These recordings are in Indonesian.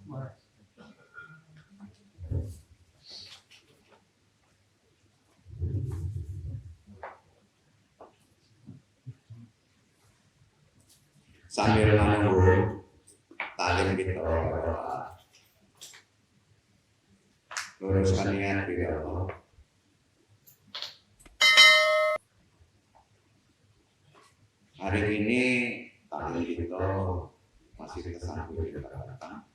Sambil menunggu talim kita luruskan niat di Allah. Hari ini talim kita masih tersambung di belakang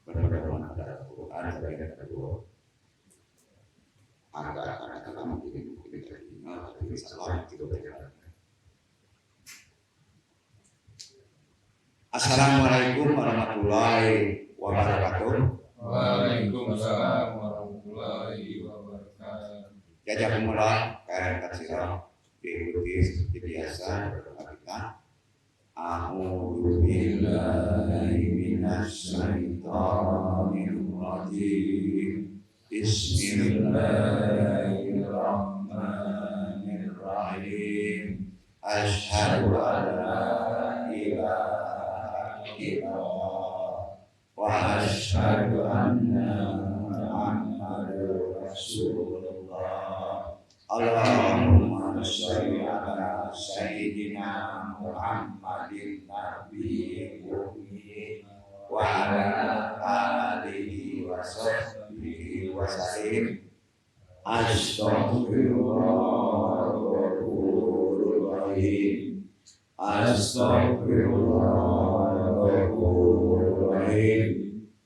berpedoman pada Al-Quran bagian kedua. Agak mungkin kita ingat, tapi salah kita tidak. Assalamualaikum warahmatullahi wabarakatuh. Waalaikumsalam warahmatullahi wabarakatuh. Jazakumullah khairan katsiran. Diikuti seperti biasa berdoa kita. A'udzu billahi minasy syaithanir rajim. Bismillahirrahmanirrahim. Asyhadu an la ilaha illallah wa asyhadu anna Muhammadar Rasulullah. Allahumma sholli ala sayyidina Muhammadin nabiyil ummi wa ala alihi wa sahbihi wa sallim. Astaghfirullahaladzim. Astaghfirullahaladzim.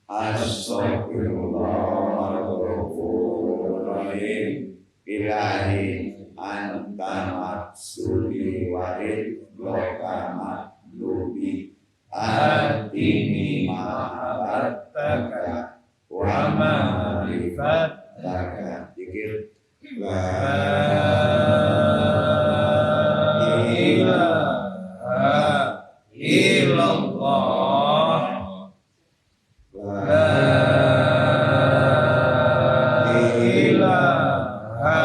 Astaghfirullahaladzim. Ilahi anta maksudi warid lokama lubi atini mahabataka wa ma'rifataka. Dikir la ilaha illallah la ilaha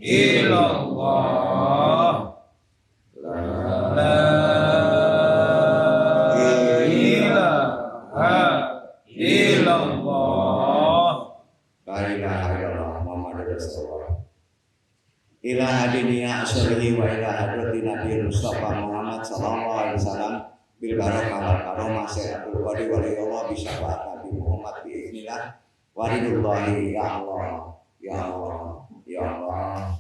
illallah la ilaha illallah la ilaha illallah Muhammadur Rasulullah. Ila hadiniya asyarihi wa ila hadrati Nabi Mustafa Muhammad sallallahu alaihi wasallam bil barakah wal karomah sayyidul wali wali Allah bi syafaat Nabi Muhammad bi idznillah walillahi ya Allah ya Allah ya Allah.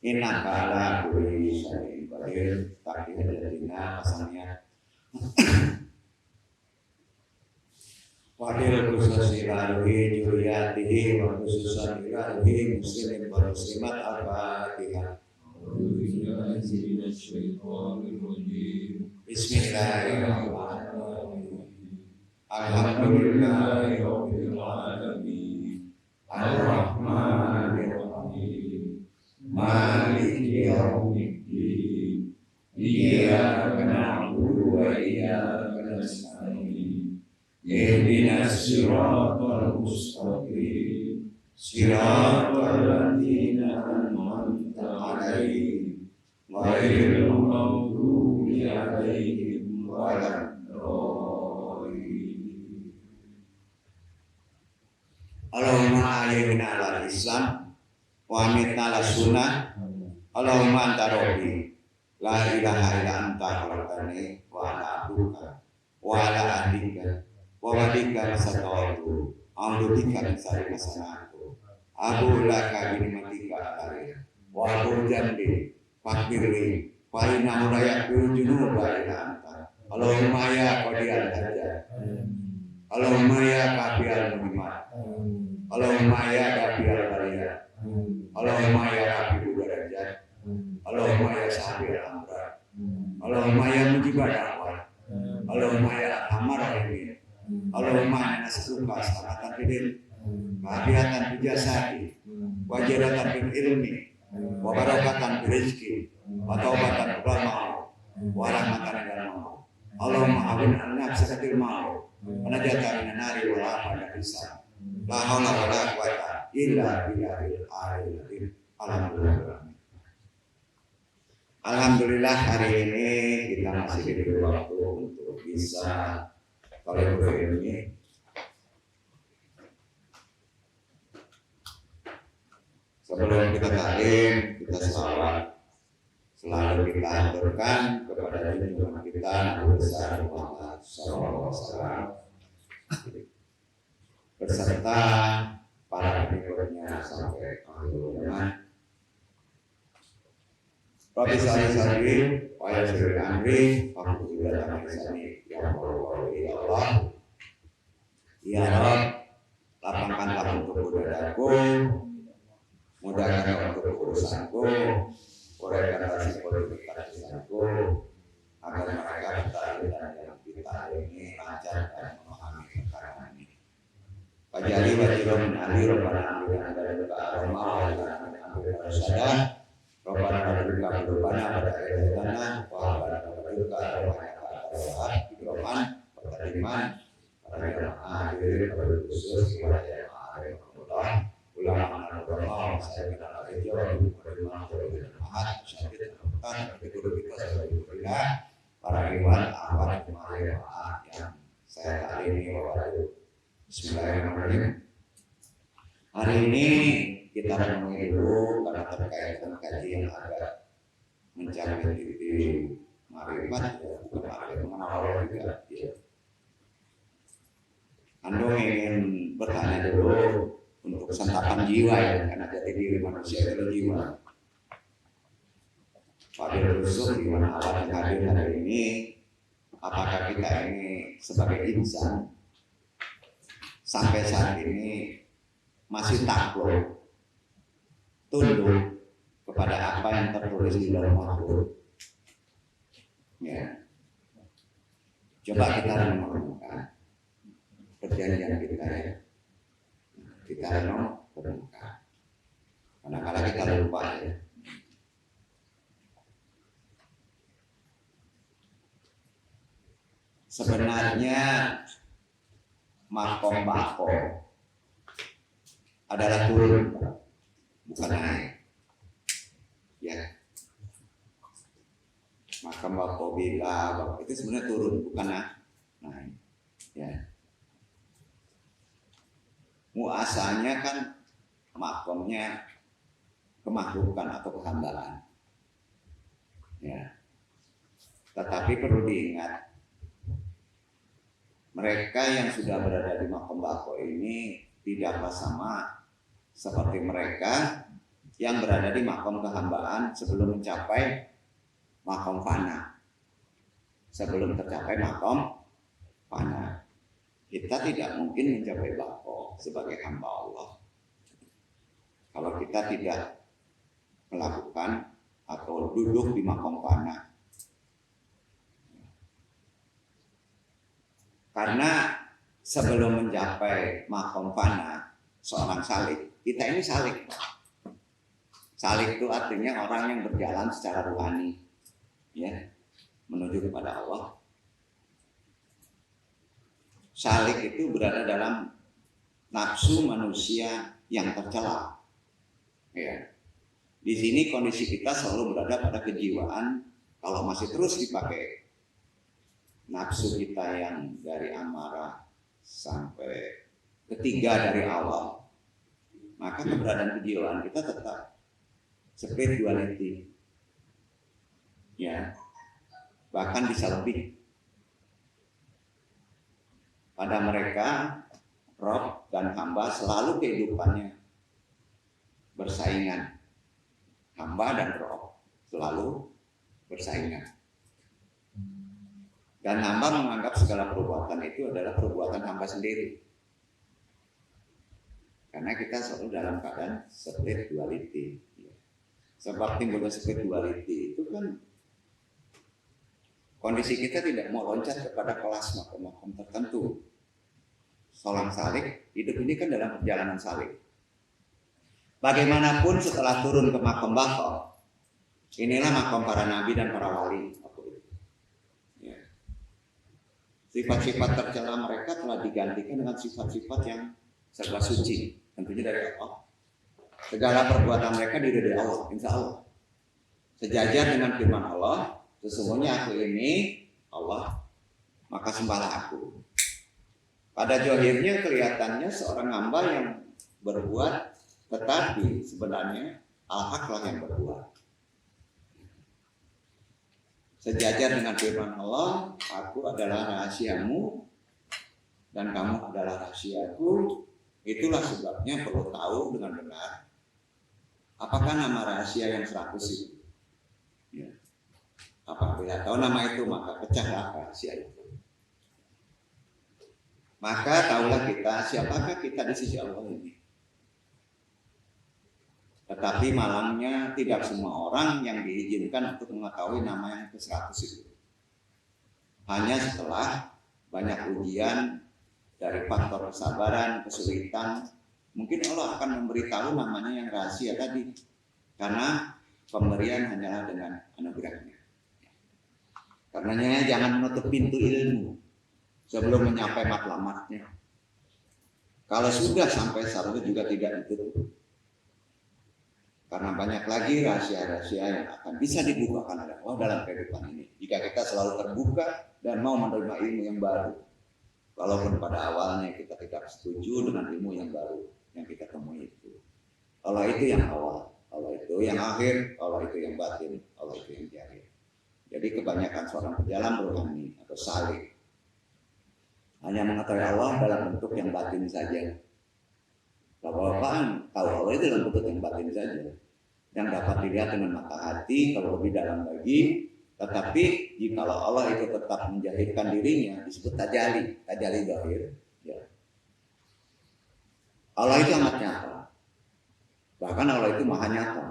Innaka ala kulli syai'in qadir. Takdir dadina pasannya Wadil khusus ilahi juriyatihi wa khususan ilahi muslimin wa muslimat al-fatihah. Bismillahirrahmanirrahim. Alhamdulillahi rabbil alamin. Ar-Rahmanir-Rahim. Maliki yaumiddin. Iyyaka na'budu wa iyyaka nasta'in. Ihdinas siratal mustaqim. Siratal ladzina an'amta 'alaihim ghairil maghdubi 'alaihim waladdallin. Allahumma ayyina 'alal Islam wa amitna 'ala sunnah. Allahumma anta rabbi la ilaha illa anta khalaqtani wa ana 'abduka wa ala ahdika wa wadika masatawatu amdudika misari masanatu abu laka binimatika alayya wa abu jandi fakirli wa inna ulayak birujunuba ila anta. Allahumma ya qadiyal hajat, Allahumma ya kafiyal muhimmat, Allahumma ya kafiyal baliyat, Allahumma ya kafiyu darajat, Allahumma ya sahabil amrat, Allahumma ya mujibah da'wat, Allahumma ya arhamar rahimin. Allahumma nas'aluka salamatan fid wahidatan fil jasadi wajadatan fil ilmi wa barakatan fil rizqi wa taubatan fil maut wa rahmatan fil maut. Allahumma awin an-nafsatil maut wa najatan minan nari wa rahmatan fis sama. La haula wa la quwwata illa billahil aliyyil azim. Alhamdulillah hari ini kita masih diberi waktu untuk bisa Kalau ini sebelum kita taklim, kita selawat, selalu kita aturkan kepada junjungan kita Nabi besar Muhammad SAW beserta para pengikutnya sampai akhir zaman. Rabbi salli wa yassir amri wa qul lana lisani ya Allah. Ya Rabb, lapangkanlah untuk dadaku, mudahkan untuk urusanku, uraikanlah simpul kehidupanku, agar mereka bertahan dan yang kita ini lancar dan memahami perkara ini. Wajali wajibun min ahli rabbana ambil dari duka aroma wajibun ambil rasadah rabbana duka berubana pada ayatana wabana duka aroma hidroman pertariman para jamaah diri pada khusus kepada jamaah ulama ulama saya kenal jauh berima bermanfaat syahid dan guru kita sebagai para iwan awal jemaah yang saya takimi wabarakatuh. Bismillahirrahmanirrahim. Hari ini kita renungi dulu karena terkait dengan kaji yang agak mencapai titik marifat, bukan marifat mengenal juga. Anda ingin bertanya dulu untuk santapan jiwa ya, karena jati diri manusia itu jiwa. Pada rusuk di mana awal yang hadir hari ini, apakah kita ini sebagai insan sampai saat ini masih takluk, tunduk kepada apa yang tertulis di Lauh Mahfuz? Ya, coba kita renungkan perjanjian kita ya, kita renungkan. Kadang-kadang kita lupa ya. Sebenarnya makom bako adalah turun, bukan naik. Ya, makom bako bila itu sebenarnya turun, bukan naik. Ya, muasanya kan makomnya kemakhlukan atau kehambaan. Ya, tetapi perlu diingat, mereka yang sudah berada di makom bako ini tidaklah sama seperti mereka yang berada di makom kehambaan sebelum mencapai makom fana. Sebelum tercapai makom fana, kita tidak mungkin mencapai bako sebagai hamba Allah kalau kita tidak melakukan atau duduk di makom fana. Karena sebelum mencapai makom fana seorang salik, kita ini salik. Salik itu artinya orang yang berjalan secara rohani, ya, menuju kepada Allah. Salik itu berada dalam nafsu manusia yang tercela. Ya. Di sini kondisi kita selalu berada pada kejiwaan. Kalau masih terus dipakai nafsu kita yang dari amarah sampai ketiga dari awal, maka keberadaan kejiwaan kita tetap spirituality, ya, bahkan bisa lebih. Pada mereka, roh dan hamba selalu kehidupannya bersaingan. Hamba dan roh selalu bersaingan. Dan hamba menganggap segala perbuatan itu adalah perbuatan hamba sendiri. Karena kita selalu dalam keadaan spirituality. Sebab timbulnya spirituality itu kan kondisi kita tidak mau loncat kepada kelas makom-makom tertentu. Seorang salik, hidup ini kan dalam perjalanan salik. Bagaimanapun setelah turun ke makom bako, inilah makom para nabi dan para wali. Sifat-sifat tercela mereka telah digantikan dengan sifat-sifat yang serba suci, tentunya dari Allah. Segala perbuatan mereka diridhoi Allah, insya Allah. Sejajar dengan firman Allah, sesungguhnya aku ini Allah, maka sembahlah aku. Pada zahirnya kelihatannya seorang hamba yang berbuat, tetapi sebenarnya al-haq lah yang berbuat. Sejajar dengan firman Allah, aku adalah rahasiamu dan kamu adalah rahasiaku. Itulah sebabnya perlu tahu dengan benar apakah nama rahasia yang 100 itu. Ya. Apabila tahu nama itu maka pecahlah rahasia itu. Maka tahulah kita siapakah kita di sisi Allah ini. Tetapi malangnya tidak semua orang yang diizinkan untuk mengetahui nama yang ke-100 itu. Hanya setelah banyak ujian dari faktor kesabaran, kesulitan, mungkin Allah akan memberitahu namanya yang rahasia tadi. Karena pemberian hanyalah dengan anugerahnya. Karenanya jangan menutup pintu ilmu sebelum mencapai matlamatnya. Kalau sudah sampai seharusnya juga tidak ditutup. Karena banyak lagi rahasia-rahasia yang akan bisa dibukakan oleh Allah dalam kehidupan ini. Jika kita selalu terbuka dan mau menerima ilmu yang baru. Walaupun pada awalnya kita tidak setuju dengan ilmu yang baru yang kita temui itu. Allah itu yang awal, Allah itu yang akhir, Allah itu yang batin, Allah itu yang jahil. Jadi kebanyakan seorang pejalan rohani atau salik hanya mengetahui Allah dalam bentuk yang batin saja. Bapak-bapak tahu Allah itu dalam bentuk yang batin saja, yang dapat dilihat dengan mata hati, kalau lebih dalam lagi. Tetapi jikalau Allah itu tetap menjahilkan dirinya, disebut tajali zahir. Ya. Allah itu amat nyata. Bahkan Allah itu maha nyata.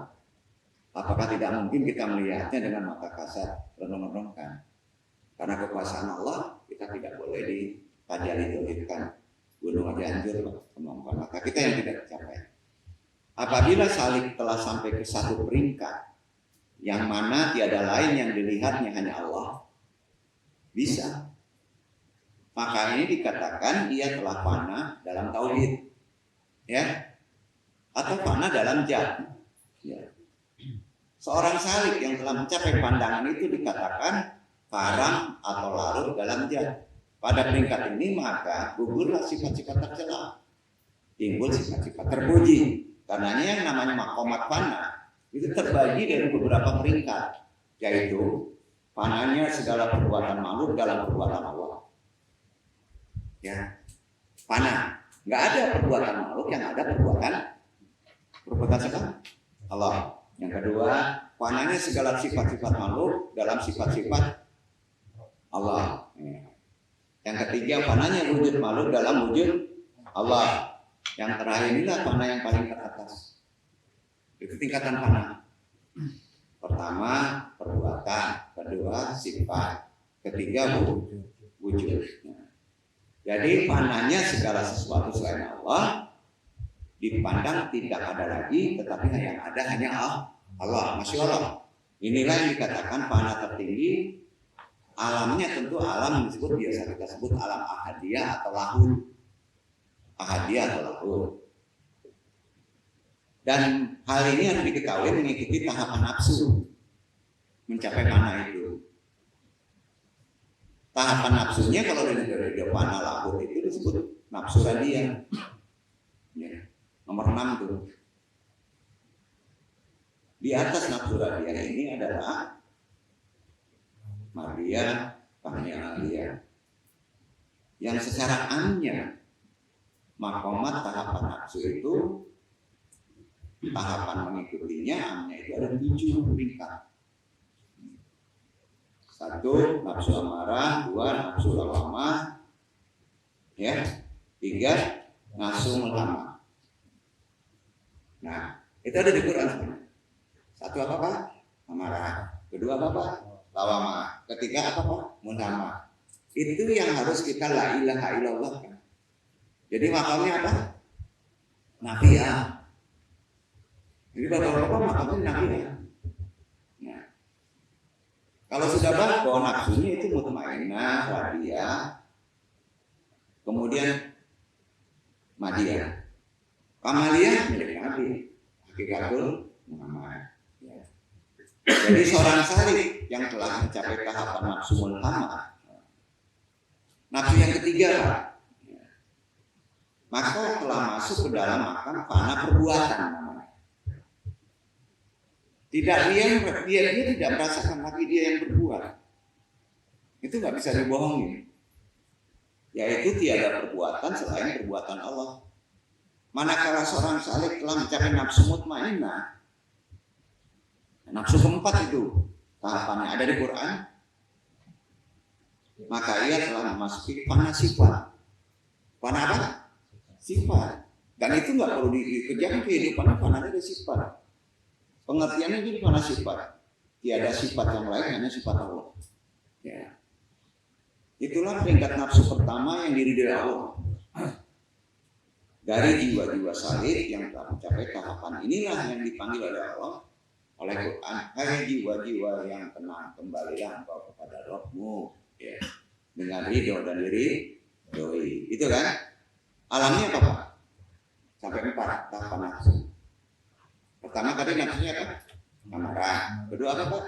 Apakah tidak mungkin kita melihatnya dengan mata kasar, renung-renungkan? Karena kekuasaan Allah kita tidak boleh ditajali zahirkan. Gunung aja hancur, kemampuan maka kita yang tidak tercapai. Apabila salik telah sampai ke satu peringkat yang mana tiada lain yang dilihatnya hanya Allah, bisa. Maka ini dikatakan ia telah fana dalam tauhid, ya, atau fana dalam zat. Ya. Seorang salik yang telah mencapai pandangan itu dikatakan faram atau larut dalam zat. Pada peringkat ini maka gugurlah sifat-sifat tercela, timbul sifat-sifat terpuji. Karenanya yang namanya maqamat fana itu terbagi dari beberapa peringkat, yaitu fananya segala perbuatan makhluk dalam perbuatan Allah. Ya, fana, nggak ada perbuatan makhluk yang ada perbuatan siapa? Allah. Yang kedua, fananya segala sifat-sifat makhluk dalam sifat-sifat Allah. Ya. Yang ketiga, fananya wujud makhluk dalam wujud Allah. Yang terakhir inilah fana yang paling teratas. Itu tingkatan fana. Pertama, perbuatan. Kedua, sifat. Ketiga, wujud. Jadi fananya segala sesuatu selain Allah dipandang tidak ada lagi, tetapi yang ada hanya Allah. Masya Allah. Inilah yang dikatakan fana tertinggi. Alamnya tentu alam yang disebut biasa kita sebut alam ahadiyah atau lahul. Ahadiyah atau lahul. Dan hal ini harus diketahui mengikuti tahapan nafsu mencapai fana itu. Tahapan nafsunya kalau dari fana lahul itu disebut nafsu radiyah. Ya, nomor 6 tuh. Di atas nafsu radiyah ini adalah Maria, Fahnya Alia, yang secara amnya maqamat tahapan nafsu itu, tahapan mengikutinya amnya itu ada 7 peringkat. 1 nafsu amarah, 2 nafsu lawamah, ya, 3 nafsu mulhamah. Nah, itu ada di Quran sebenarnya. 1 apa Pak? Amarah. Kedua apa Pak? Lawamah. Ketiga apa Pak? Mulhamah. Itu yang harus kita la ilaha illallah kan. Jadi makamnya apa? Nafiyah. Jadi bapak-bapak makamnya nafiyah. Nah, kalau sudah bahwa nafsunya itu mutmainnah, radiyah, kemudian madiyah, kamaliyah milik Nabi, hakikatul Muhammad. Jadi seorang salik yang telah mencapai tahapan nafsu mulhamah, nafsu yang ketiga, maka telah masuk ke dalam makam fana perbuatan namanya. Tidak dia tidak merasakan lagi dia yang berbuat. Itu nggak bisa dibohongi. Yaitu tiada perbuatan selain perbuatan Allah. Manakala seorang saleh telah mencapai nafsu mutmainnah, nafsu keempat itu tahapannya ada di Quran, maka ia telah memasuki fana sifat. Fana apa? Sifat. Dan itu nggak perlu dikerjakan kehidupan fana ada sifat. Pengertiannya jadi fana sifat. Tiada sifat yang lain, hanya sifat Allah. Ya. Itulah tingkat nafsu pertama yang diri dari Allah. Dari jiwa-jiwa saleh yang telah mencapai tahapan inilah yang dipanggil oleh Allah oleh Quran. Hai jiwa-jiwa yang tenang, kembalilah engkau kepada Rabbmu. Ya. Dengan ridho dan doi. Itu kan? Alamnya apa Pak? Sampai 4 tahapan nafsu. Pertama tadi nafsunya apa? Amarah. Kedua apa Pak?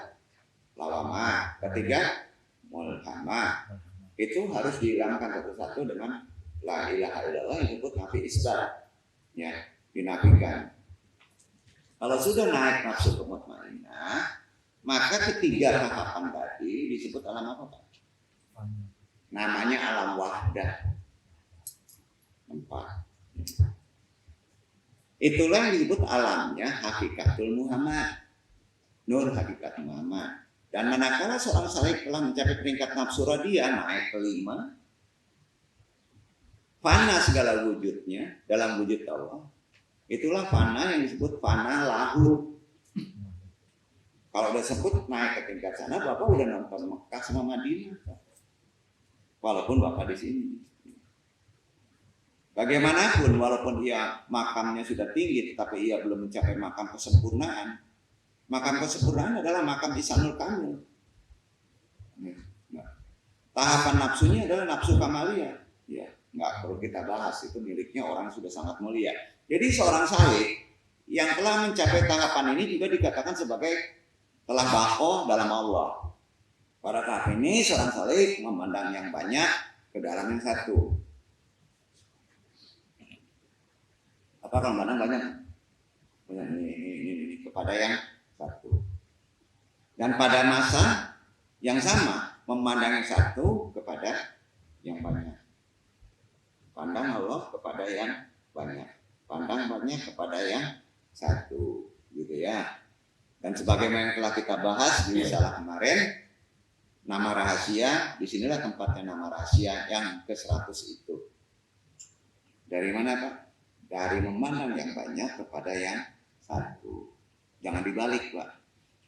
Lawamah. Ketiga mulhamah. Itu harus dihilangkan satu-satu dengan la ilaha illallah yang disebut nafi isbat. Ya, dinafikan. Kalau sudah naik nafsu ke mutmainnah, maka ketiga tahapan tadi disebut alam apa Pak? Namanya alam wahdah. 4. Itulah yang disebut alamnya hakikatul Muhammad. Nur hakikat Muhammad. Dan manakala seorang saleh telah mencapai peringkat nafsu radiyah naik ke 5, fana segala wujudnya dalam wujud Allah. Itulah fana yang disebut fana lahu. Kalau udah sebut naik ke tingkat sana, Bapak udah nonton Mekah sama Madinah. Walaupun Bapak di sini. Bagaimanapun walaupun ia makamnya sudah tinggi tetapi ia belum mencapai makam kesempurnaan. Makam kesempurnaan adalah makam Ihsanul Kamil. Nah, tahapan nafsunya adalah nafsu kamaliyah. Ya, nggak perlu kita bahas, itu miliknya orang yang sudah sangat mulia. Jadi seorang saleh yang telah mencapai tahapan ini juga dikatakan sebagai telah baqo dalam Allah. Pada tahap ini seorang saleh memandang yang banyak ke dalam yang satu. Apa kalau memandang banyak? Ini kepada yang satu. Dan pada masa yang sama memandang yang satu kepada yang banyak. Pandang Allah kepada yang banyak. Pandang banyak kepada yang satu, gitu ya. Dan sebagaimana yang telah kita bahas di risalah kemarin, nama rahasia, disinilah tempatnya nama rahasia yang ke-100 itu. Dari mana Pak? Dari memandang yang banyak kepada yang satu. Jangan dibalik Pak.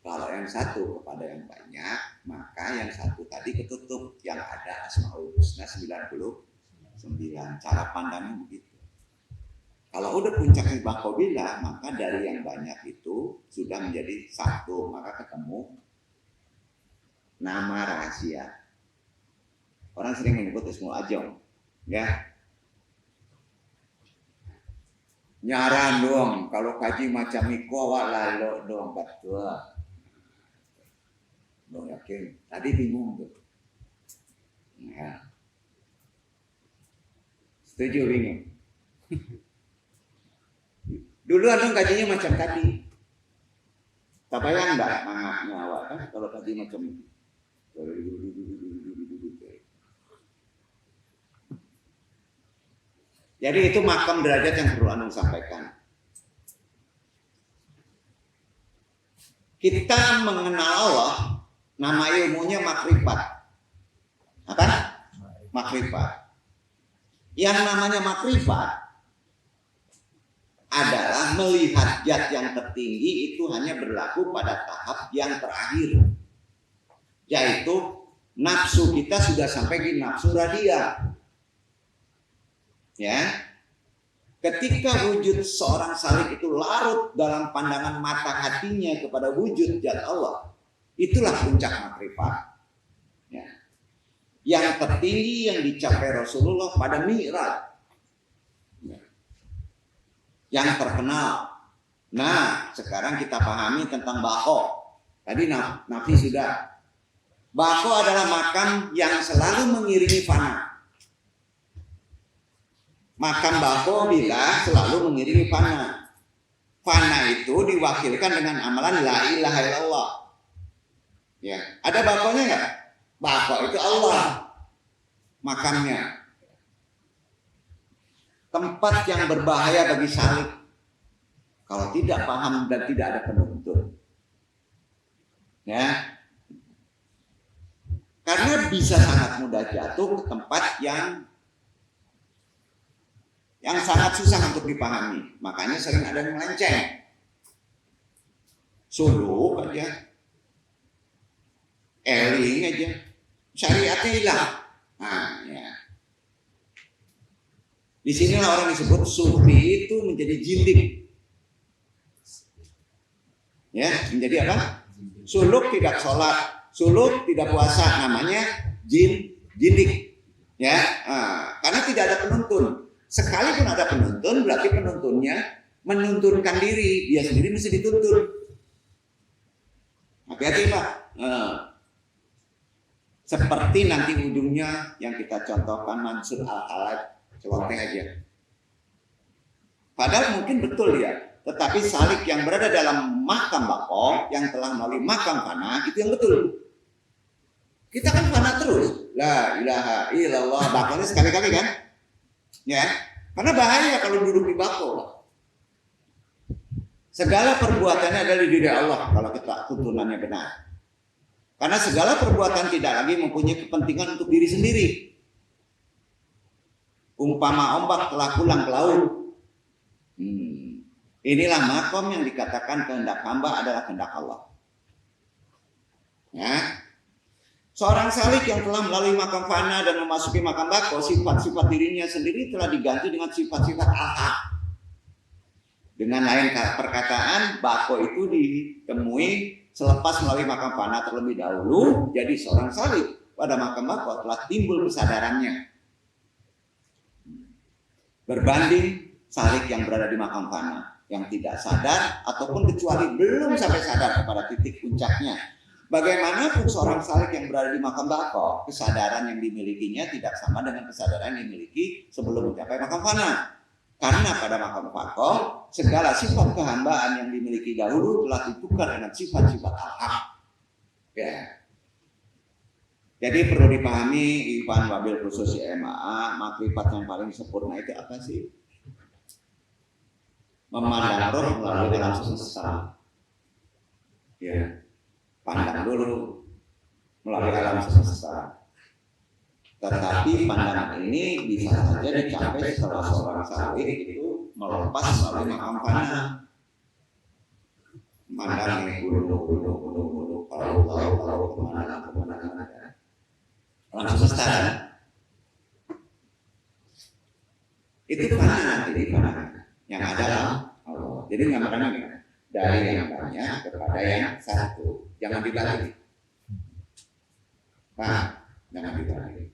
Kalau yang satu kepada yang banyak, maka yang satu tadi ketutup. Yang ada Asmaul Husna 99. Cara pandangnya begitu. Kalau udah puncaknya baqobila, maka dari yang banyak itu sudah menjadi satu. Maka ketemu nama rahasia. Orang sering menyebut Ismul Ajam. Ya. Nyaran dong, kalau kaji macam Miko lalu dong betul. Dong yakin. Tadi bingung tuh. Ya. Setuju bingung. Dulu dong kajinya macam tadi. Tak bayang enggak mangapnya awak kan kalau kaji macam itu. Jadi itu makam derajat yang perlu Anda sampaikan. Kita mengenal Allah, nama ilmunya makrifat. Apa? Makrifat. Yang namanya makrifat adalah melihat zat yang tertinggi itu hanya berlaku pada tahap yang terakhir. Yaitu nafsu kita sudah sampai di nafsu radiyah. Ya, ketika wujud seorang saleh itu larut dalam pandangan mata hatinya kepada wujud zat Allah, itulah puncak makrifat. Ya. Yang tertinggi yang dicapai Rasulullah pada Mi'raj. Ya. Yang terkenal. Nah, sekarang kita pahami tentang baqo. Tadi nafi sudah. Baqo adalah makam yang selalu mengiringi fana. Makam bako bila selalu mengiringi fana. Fana itu diwakilkan dengan amalan la ilaha illallah. Ya, ada bakonya nggak? Bako itu Allah makamnya. Tempat yang berbahaya bagi salik kalau tidak paham dan tidak ada penuntun. Ya, karena bisa sangat mudah jatuh ke tempat yang sangat susah untuk dipahami. Makanya sering ada yang melenceng. Suluk aja, eling aja, syariatnya hilang. Nah, ya. Di sinilah orang disebut sufi itu menjadi jindik. Ya, menjadi apa? Suluk tidak sholat, suluk tidak puasa, namanya jindik. Ya, karena tidak ada penuntun. Sekalipun ada penuntun, berarti penuntunnya menuntunkan diri, dia sendiri mesti dituntun. Hati-hati Pak. Seperti nanti ujungnya yang kita contohkan Mansur Al-Halaj, celoteh aja. Padahal mungkin betul ya, tetapi salik yang berada dalam makam bako yang telah melalui makam fana itu yang betul. Kita kan fana terus, la ilaha illallah, bakonya sekali-kali kan? Ya, karena bahaya kalau duduk di bako. Segala perbuatannya adalah di diri Allah kalau kita tuntunannya benar. Karena segala perbuatan tidak lagi mempunyai kepentingan untuk diri sendiri. Umpama ombak telah pulang ke laut. Inilah makom yang dikatakan kehendak hamba adalah kehendak Allah. Ya. Seorang salik yang telah melalui makam fana dan memasuki makam bako, sifat-sifat dirinya sendiri telah diganti dengan sifat-sifat al-haq. Dengan lain perkataan, bako itu ditemui selepas melalui makam fana terlebih dahulu. Jadi seorang salik pada makam bako telah timbul kesadarannya. Berbanding salik yang berada di makam fana, yang tidak sadar ataupun kecuali belum sampai sadar kepada titik puncaknya. Bagaimanapun seorang salik yang berada di makam bako, kesadaran yang dimilikinya tidak sama dengan kesadaran yang dimiliki sebelum mencapai makam fana. Karena pada makam bako, segala sifat kehambaan yang dimiliki dahulu telah ditukar dengan sifat-sifat al-haq. Ya. Jadi perlu dipahami Ivan Wabil khusus MAA, makrifat yang paling sempurna itu apa sih? Memandang roh melalui alam semesta. Ya. Pandang dulu melalui alam semesta. Tetapi pandangan ini bisa saja dicapai setelah seorang salik itu melepas melalui makam fana. Mandang yang gunung, kalau pemandangan alam semesta. Itu fana nanti di fana. Yang ada Allah. Jadi gambarannya gimana? Dari yang banyak kepada yang satu. Jangan dibalik. Jangan dibalik.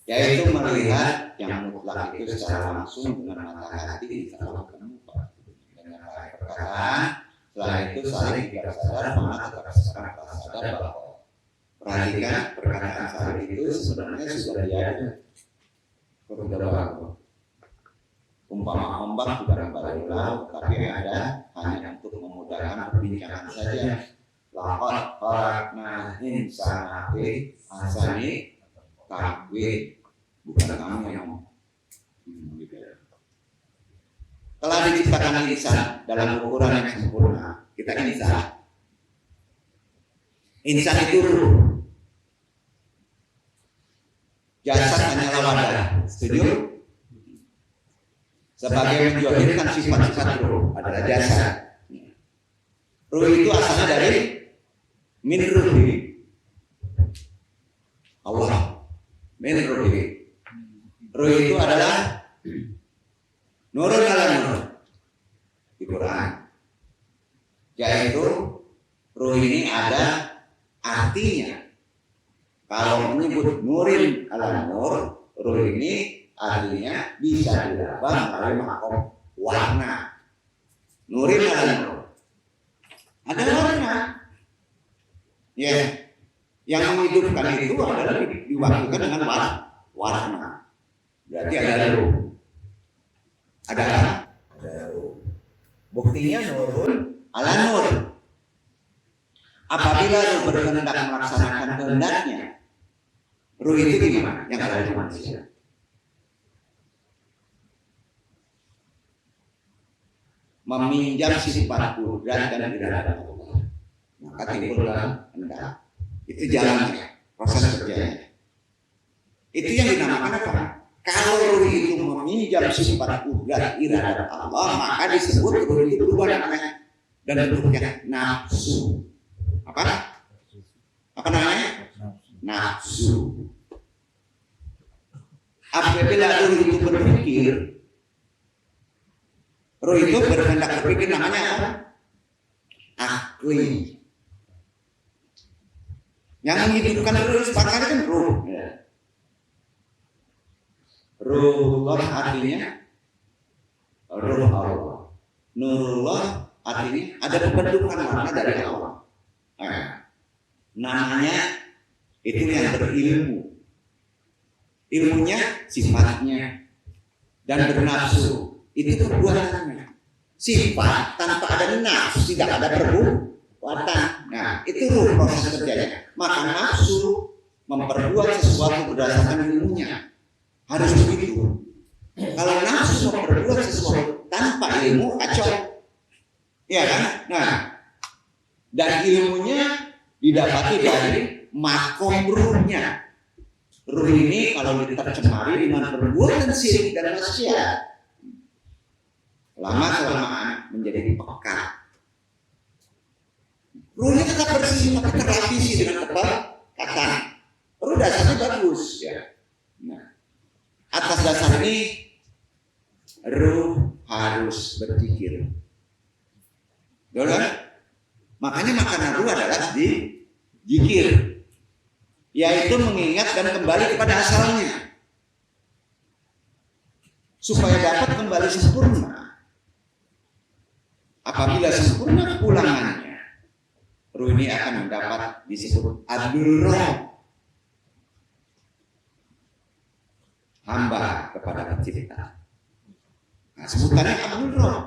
Yaitu melihat yang mutlak itu secara langsung dengan mata hati di dalam kemuka. Dengan perkataan, setelah itu saling tidak sadar, maka tetap sadar bahwa perhatikan perkataan saling itu sebenarnya sudah diada. Beberapa umpama ombak sudah kembali laut, tapi ada hanya untuk memudahkan perbincangan saja. Laqad khalaqnal insana fi ahsani taqwim. Bukan kamu yang ngomong. Telah diciptakan insan dalam ukuran yang sempurna. Kita insan. Insan itu ruh. Jasad hanyalah wadah. Setuju? Sebagai menjohirkan sifat-sifat ruh adalah jasad. Ruh itu asalnya dari min ruhi. Allah. Min ruhi. Ruh itu adalah nurun ala nur di Quran. Yaitu ruh ini ada artinya. Kalau menyebut nurin ala nur, ruh ini artinya bisa diraba melalui makom warna. Nurin ala nur. Ada warna. Ya, yang menghidupkan itu adalah diwakilkan dengan warna. berarti ada ruh. Ada apa? Ada ruh. Buktinya nurun ala nur. Apabila ruh berkehendak melaksanakan kehendaknya, ruh itu gimana? Yang ada di manusia. Meminjam sifat kudrat dan iradah Allah. Maka timbullah kehendak. Itu jalannya, proses kerjanya. Itu yang dinamakan apa? Kalau ruh itu meminjam sifat kudrat iradah Allah, maka disebut ruh itu berubah namanya dan bentuknya nafsu. Apa? Apa namanya? Nafsu. Apabila ruh itu berpikir, ruh itu berkehendak berpikir, namanya apa? Akli. Yang menghidupkan ruh sepakat kan ruh. Ruhullah artinya ruh Allah. Nurullah artinya ada pembentukan warna dari Allah. Namanya itu yang berilmu. Ilmunya sifatnya dan bernafsu. Itu perbuatannya. Sifat tanpa ada nafsu, tidak ada perbuatan. Nah, itu ruh proses kerjanya. Maka nafsu memperbuat sesuatu berdasarkan ilmunya. Harus begitu. Kalau nafsu memperbuat sesuatu tanpa ilmu, kacau. Ya kan? Nah, dan ilmunya didapati dari makom ruhnya. Ruh ini kalau ditercemari dengan perbuatan syirik dan maksiat, lama-kelamaan menjadi pekat. Ruhnya tetap bersih, tapi terlapisi dengan kepekatan. Ruh dasarnya bagus, ya. Nah, atas dasar ini ruh harus berzikir. Makanya makanan ruh adalah zikir, yaitu mengingat dan kembali kepada asalnya, supaya dapat kembali sempurna. Apabila sempurna kepulangannya, ruh ini akan mendapat disebut Abdul Roh, hamba kepada pencipta. Nah, sebutannya Abdul Roh.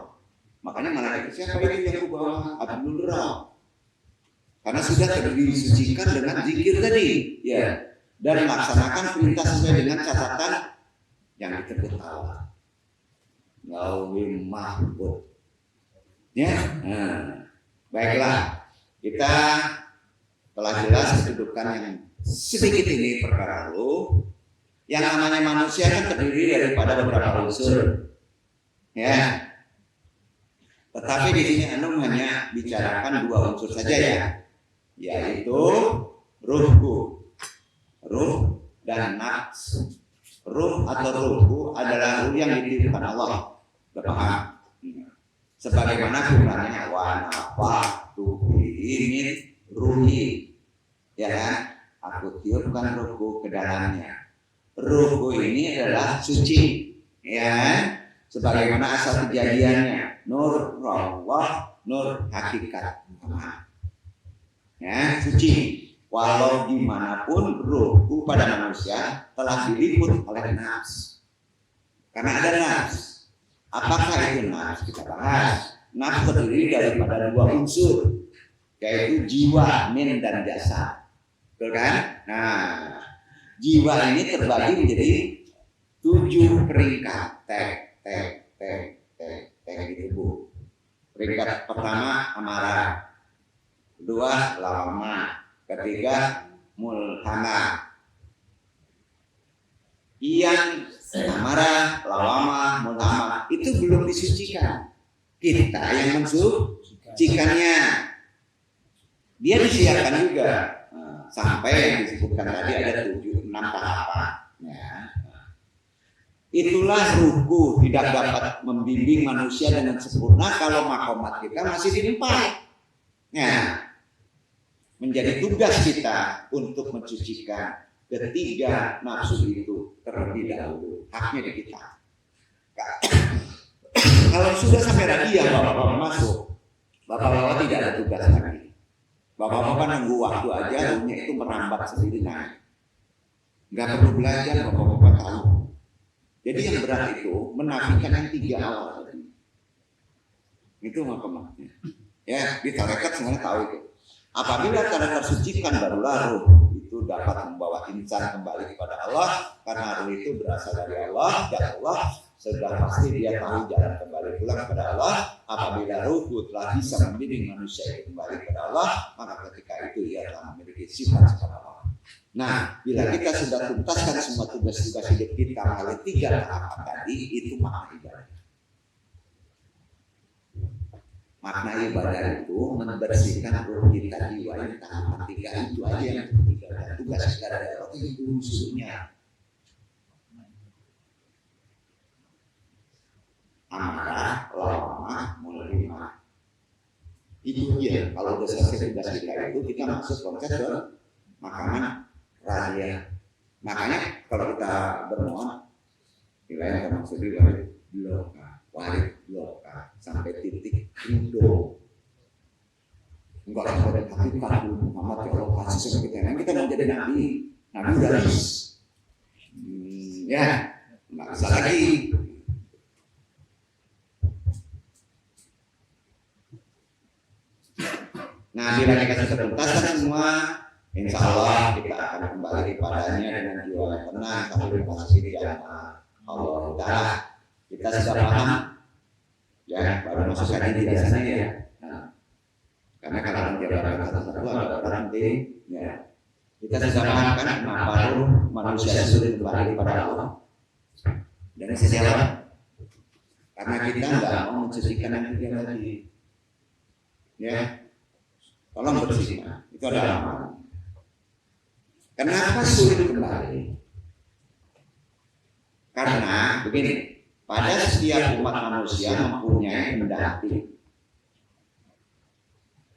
Makanya malaikat siapa itu yang bawa Abdul Roh? Karena sudah disucikan dengan zikir tadi, ya, dan melaksanakan perintah sesuai dengan catatan yang disebut Allah. Lauhul Mahfuz. Ya, nah, baiklah, kita telah jelas kedudukan yang sedikit ini perkara ruh. Yang namanya manusia kan terdiri daripada beberapa unsur, ya. Tetapi di sini Anum hanya bicarakan dua unsur saja, ya, yaitu ruhku, ruh dan nafsu. Ruh atau ruhku adalah ruh yang dititipkan Allah. Paham? Sebagaimana firman-Nya, wa nafaktu fihi min ruhi, ya kan? Aku tiupkan ruhku ke dalamnya. Ruhku ini adalah suci, ya, sebagaimana asal kejadiannya, nur Allah, nur hakikat, ya, suci. Walau dimanapun ruhku pada manusia telah diliput oleh nafs, karena ada nafs. Apakah itu nafs? Kita bahas. Nafs terdiri daripada dua unsur, yaitu jiwa, min dan jasad, betul kan? Nah, jiwa ini terbagi menjadi 7 peringkat, gitu Bu. Peringkat pertama amarah, kedua lawamah, ketiga mulhamah. Yang amarah, lawamah, mulhamah itu belum disucikan. Kita yang mensucikannya. Dia disiapkan juga. Sampai yang disebutkan tadi ada 6 tahapan, ya. Itulah ruhku tidak dapat membimbing manusia dengan sempurna kalau makomat kita masih di 4. Ya. Menjadi tugas kita untuk mensucikan ketiga nafsu itu terlebih dahulu. Haknya di kita. Kalau sudah sampai radiah bapak-bapak masuk, bapak-bapak tidak ada tugas lagi. Bapak-bapak nunggu waktu aja, ruhnya itu merambat sendiri naik. Nggak perlu belajar, bapak-bapak tahu. Jadi yang berat itu menafikan yang 3 awal tadi. Itu makanya. Ya, di tarekat semuanya tahu itu. Apabila telah tersucikan barulah ruh itu dapat membawa insan kembali kepada Allah, karena ruh itu berasal dari Allah dan Allah sudah pasti dia tahu jalan kembali pulang kepada Allah. Apabila ruh telah bisa membimbing manusia itu kembali kepada Allah, maka ketika itu ia telah memiliki sifat Allah. Nah, bila kita sudah tuntaskan semua tugas-tugas hidup kita melalui 3 tahapan tadi, itu makna ibadah. Makna ibadah itu membersihkan ruh kita, jiwa yang tahapan 3 itu aja yang ketiga. Dan tugas kita dari Allah itu musuhnya. Amarah, lamah, mulimah. Itu dia. Kalau udah selesai tugas kita itu, kita masuk konsep ke makanan rahasia. Makanya kalau kita bermohon, nilai yang maksudnya warid loka sampai titik rindu. Enggak sampai hakikat Muhammad ya Allah kasih sama kita. Kita mau jadi nabi garis. Ya, nggak bisa lagi. Nah, bila kita sudah tuntaskan semua, insya Allah kita akan kembali kepadanya dengan jiwa yang tenang sambil memasuki jannah Allah Ta'ala. Kita sudah paham, ya baru masuk kaji biasanya ya. Nah, karena kalau menjabarkan satu-satu ada berhenti, ya. Kita sudah paham kan kenapa manusia sulit kembali kepada Allah. Dan siapa? Karena kita nggak mau mensucikan yang 3 lagi. Ya, tolong bersihkan. Itu adalah amalan. Kenapa sulit kembali? Karena begini. Pada setiap umat manusia mempunyai pendamping.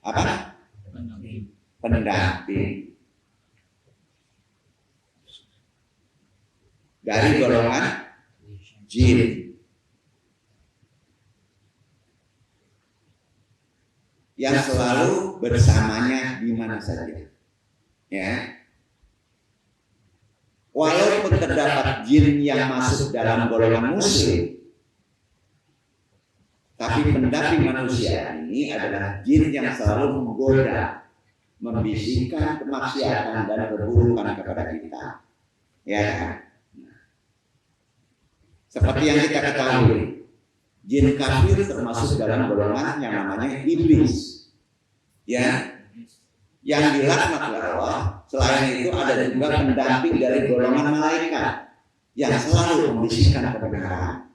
Apa? Pendamping. Dari golongan jin. Yang selalu bersamanya di mana saja. Ya. Walaupun terdapat jin yang masuk dalam golongan muslim, tapi pendamping manusia ini adalah jin yang selalu menggoda, membisikkan kemaksiatan dan keburukan kepada kita. Ya kan? Seperti yang kita ketahui, jin kafir termasuk dalam golongan yang namanya iblis. Ya, yang dilaknat oleh Allah. Selain itu ada juga pendamping dari golongan malaikat yang selalu membisikkan kebenaran.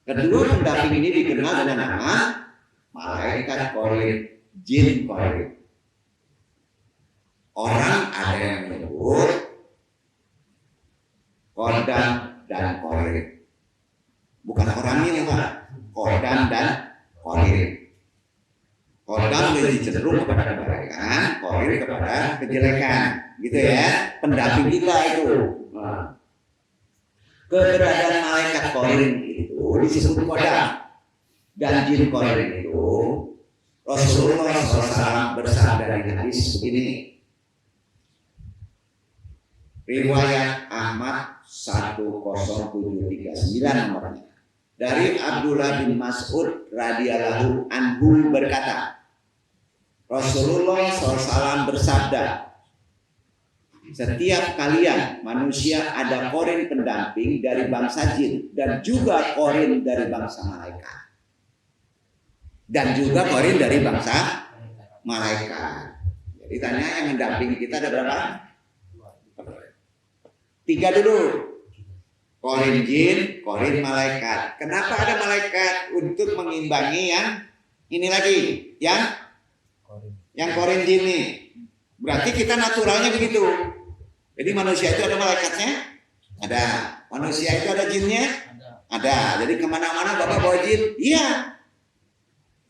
Kedua pendamping ini dikenal dengan nama malaikat korin, jin korin. Orang ada yang menyebut kodam dan korin. Bukan orangnya, Pak. Kodam dan korin. Kodam lebih cenderung kepada kebaikan, korin kepada kejelekan, gitu ya. Pendamping kita itu. Nah, keberadaan malaikat korin itu disebut kodam dan jin korin itu Rasulullah SAW bersabda di hadis begini. Riwayat Ahmad 10739 nomornya. Dari Abdullah bin Mas'ud radhiyallahu anhu berkata, Rasulullah SAW bersabda, setiap kalian manusia ada korin pendamping dari bangsa jin dan juga korin dari bangsa malaikat. Dan juga korin dari bangsa malaikat. Jadi tanya yang mendampingi kita ada berapa? 3 dulu. Korin jin, korin malaikat. Kenapa ada malaikat? Untuk mengimbangi yang ini lagi, yang korin jin nih. Berarti kita naturalnya begitu. Jadi manusia itu ada malaikatnya? Ada. Manusia itu ada jinnya? Ada. Jadi kemana-mana Bapak bawa jin? Iya.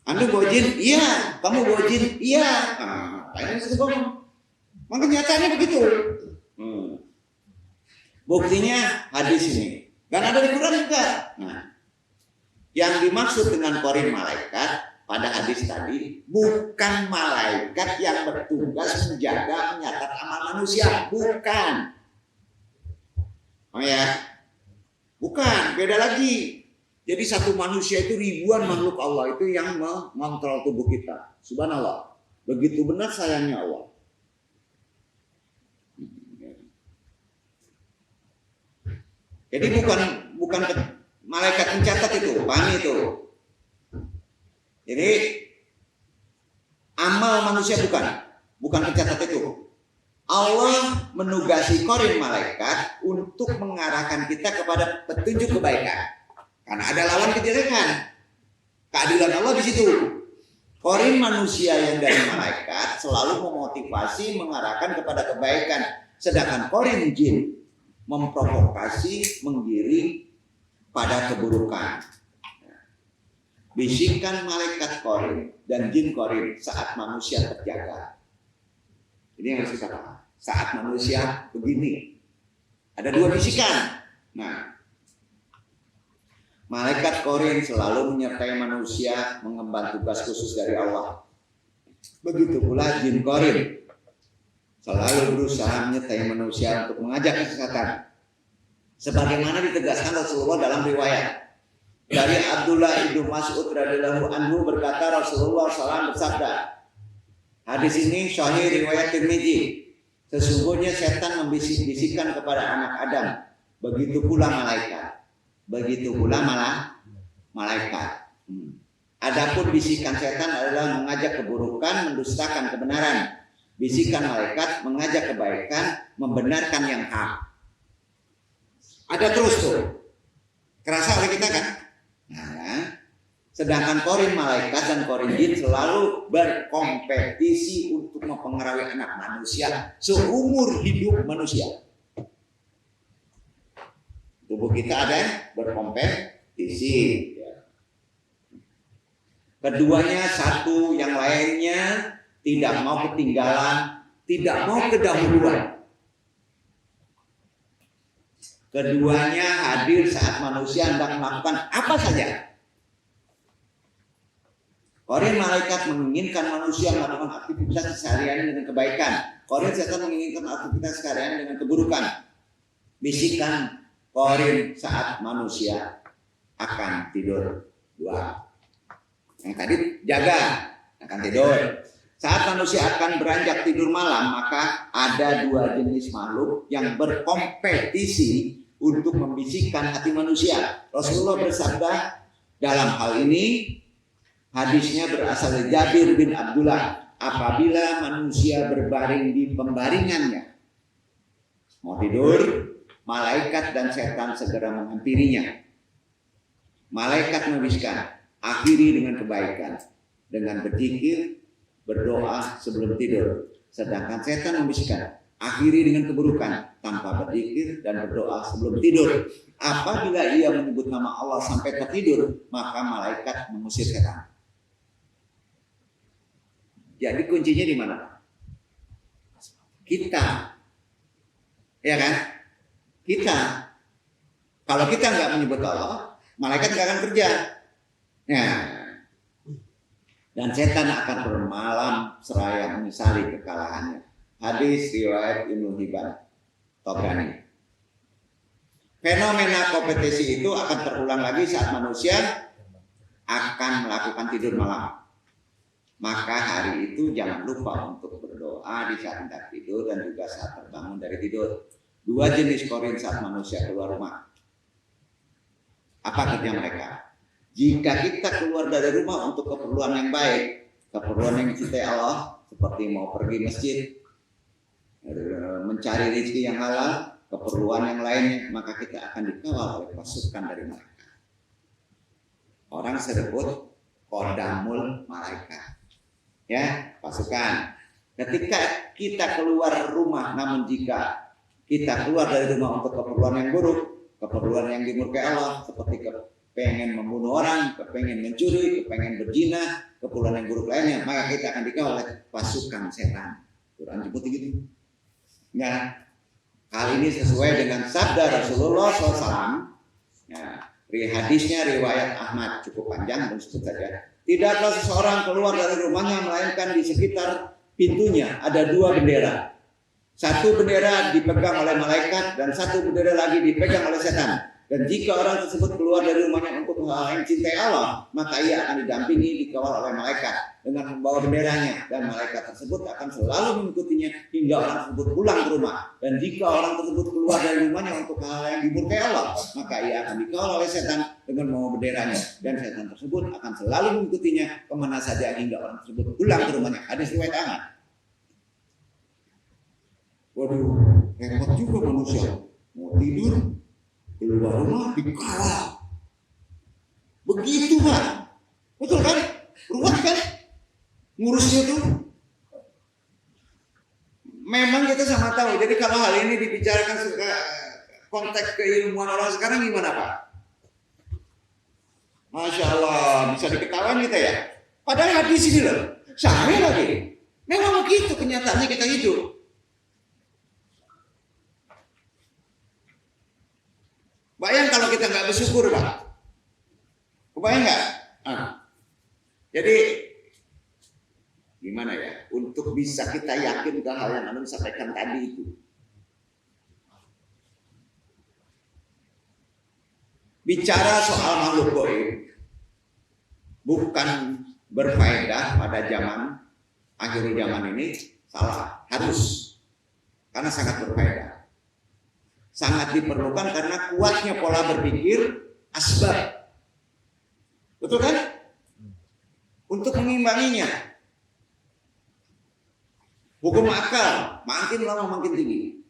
Anda bawa jin? Iya. Kamu bawa jin? Iya. Nah, ini ngomong. Maka kenyataannya begitu. Buktinya hadis ini. Dan ada di Quran juga. Nah, yang dimaksud dengan korin malaikat pada hadis tadi bukan malaikat yang bertugas menjaga menyatat amal manusia, bukan. Oh ya, Bukan, beda lagi. Jadi satu manusia itu ribuan makhluk Allah itu yang mengontrol tubuh kita. Subhanallah. Begitu benar sayangnya Allah. Jadi bukan malaikat mencatat itu, pahami itu. Jadi amal manusia bukan pencatat itu. Allah menugasi korin malaikat untuk mengarahkan kita kepada petunjuk kebaikan. Karena ada lawan kejelekan. Keadilan Allah di situ. Korin manusia yang dari malaikat selalu memotivasi mengarahkan kepada kebaikan. Sedangkan korin jin memprovokasi, menggiring pada keburukan. Bisikan malaikat korin dan jin korin saat manusia terjaga. Ini yang harus kita paham. Saat manusia begini, ada dua bisikan. Nah, malaikat korin selalu menyertai manusia mengemban tugas khusus dari Allah. Begitu pula jin korin selalu berusaha menyertai manusia untuk mengajak kesesatan. Sebagaimana ditegaskan Rasulullah dalam riwayat dari Abdullah ibnu Mas'ud radhiyallahu anhu berkata Rasulullah SAW bersabda. Hadis ini sahih riwayat Tirmidzi. Sesungguhnya setan membisik-bisikkan kepada anak Adam. Begitu pula malaikat. Begitu pula malaikat. Adapun bisikan setan adalah mengajak keburukan, mendustakan kebenaran. Bisikan malaikat mengajak kebaikan, membenarkan yang hak. Ada terus tuh. Kerasa oleh kita kan? Nah, sedangkan korin malaikat dan korin jin selalu berkompetisi untuk mempengaruhi anak manusia seumur hidup manusia. Tubuh kita ada yang berkompetisi. Keduanya satu, yang lainnya tidak mau ketinggalan, tidak mau kedahuluan. Keduanya hadir saat manusia hendak melakukan apa saja. Korin malaikat menginginkan manusia melakukan aktivitas sehari-hari dengan kebaikan. Korin setan menginginkan aktivitas sehari-hari dengan keburukan. Bisikan korin saat manusia akan tidur. Dua. Yang tadi jaga, akan tidur. Saat manusia akan beranjak tidur malam, maka ada dua jenis makhluk yang berkompetisi untuk membisikkan hati manusia. Rasulullah bersabda dalam hal ini, hadisnya berasal dari Jabir bin Abdullah. Apabila manusia berbaring di pembaringannya, mau tidur, malaikat dan setan segera menghampirinya. Malaikat membisikkan, akhiri dengan kebaikan, dengan berzikir, berdoa sebelum tidur. Sedangkan setan membisikkan, akhiri dengan keburukan, tanpa berzikir dan berdoa sebelum tidur. Apabila ia menyebut nama Allah sampai tertidur, maka malaikat mengusir setan. Jadi kuncinya di mana? Kita. Ya kan? Kita. Kalau kita nggak menyebut Allah, malaikat nggak akan kerja. Nah, dan setan akan bermalam seraya menyesali kekalahannya. Hadis riwayat Ibnu Hibban Tabrani. Fenomena kompetisi itu akan terulang lagi saat manusia akan melakukan tidur malam. Maka hari itu jangan lupa untuk berdoa di saat hendak tidur dan juga saat terbangun dari tidur. Dua jenis korin saat manusia keluar rumah. Apa kerja mereka? Jika kita keluar dari rumah untuk keperluan yang baik, keperluan yang dicintai Allah, seperti mau pergi masjid, mencari rezeki yang halal, keperluan yang lainnya, maka kita akan dikawal oleh pasukan dari mereka. Orang disebut kodamul malaikat. Ya, pasukan. Ketika kita keluar rumah, namun jika kita keluar dari rumah untuk keperluan yang buruk, keperluan yang dimurkai Allah, seperti pengen membunuh orang, kepengen mencuri, kepengen berzina, keperluan yang buruk lainnya, maka kita akan dikawal oleh pasukan setan. Quran sebut gitu. Ya, hal ini sesuai dengan sabda Rasulullah SAW. Ya, hadisnya riwayat Ahmad, cukup panjang dan sebut saja. Tidaklah seseorang keluar dari rumahnya melainkan di sekitar pintunya ada dua bendera. Satu bendera dipegang oleh malaikat dan satu bendera lagi dipegang oleh setan. Dan jika orang tersebut keluar dari rumahnya untuk hal yang cintai Allah, maka ia akan didampingi, dikawal oleh malaikat dengan membawa benderanya, dan malaikat tersebut akan selalu mengikutinya hingga orang tersebut pulang ke rumah. Dan jika orang tersebut keluar dari rumahnya untuk hal yang dimurkai Allah, maka ia akan dikawal oleh setan dengan membawa benderanya, dan setan tersebut akan selalu mengikutinya kemana saja hingga orang tersebut pulang ke rumahnya. Hadis riwayat Ahmad. Waduh, repot juga manusia. Mau tidur, keluar rumah dikawal. Begitu kan? Betul kan? Ruwet kan? Ngurusnya tuh. Memang kita sama tahu. Jadi kalau hal ini dibicarakan konteks keilmuan orang sekarang gimana Pak? Masya Allah, bisa diketahui kita ya. Padahal hadis ini loh, sama lagi. Memang begitu kenyataannya kita hidup. Bayang kalau kita nggak bersyukur, Pak. Kebayang nggak? Jadi gimana ya? Untuk bisa kita yakin ke hal yang Anda sampaikan tadi itu. Bicara soal makhluk gaib bukan berfaedah pada zaman akhir zaman ini, salah, harus, karena sangat berfaedah. Sangat diperlukan karena kuatnya pola berpikir asbab. Betul kan? Untuk mengimbanginya. Hukum akal makin lama makin tinggi.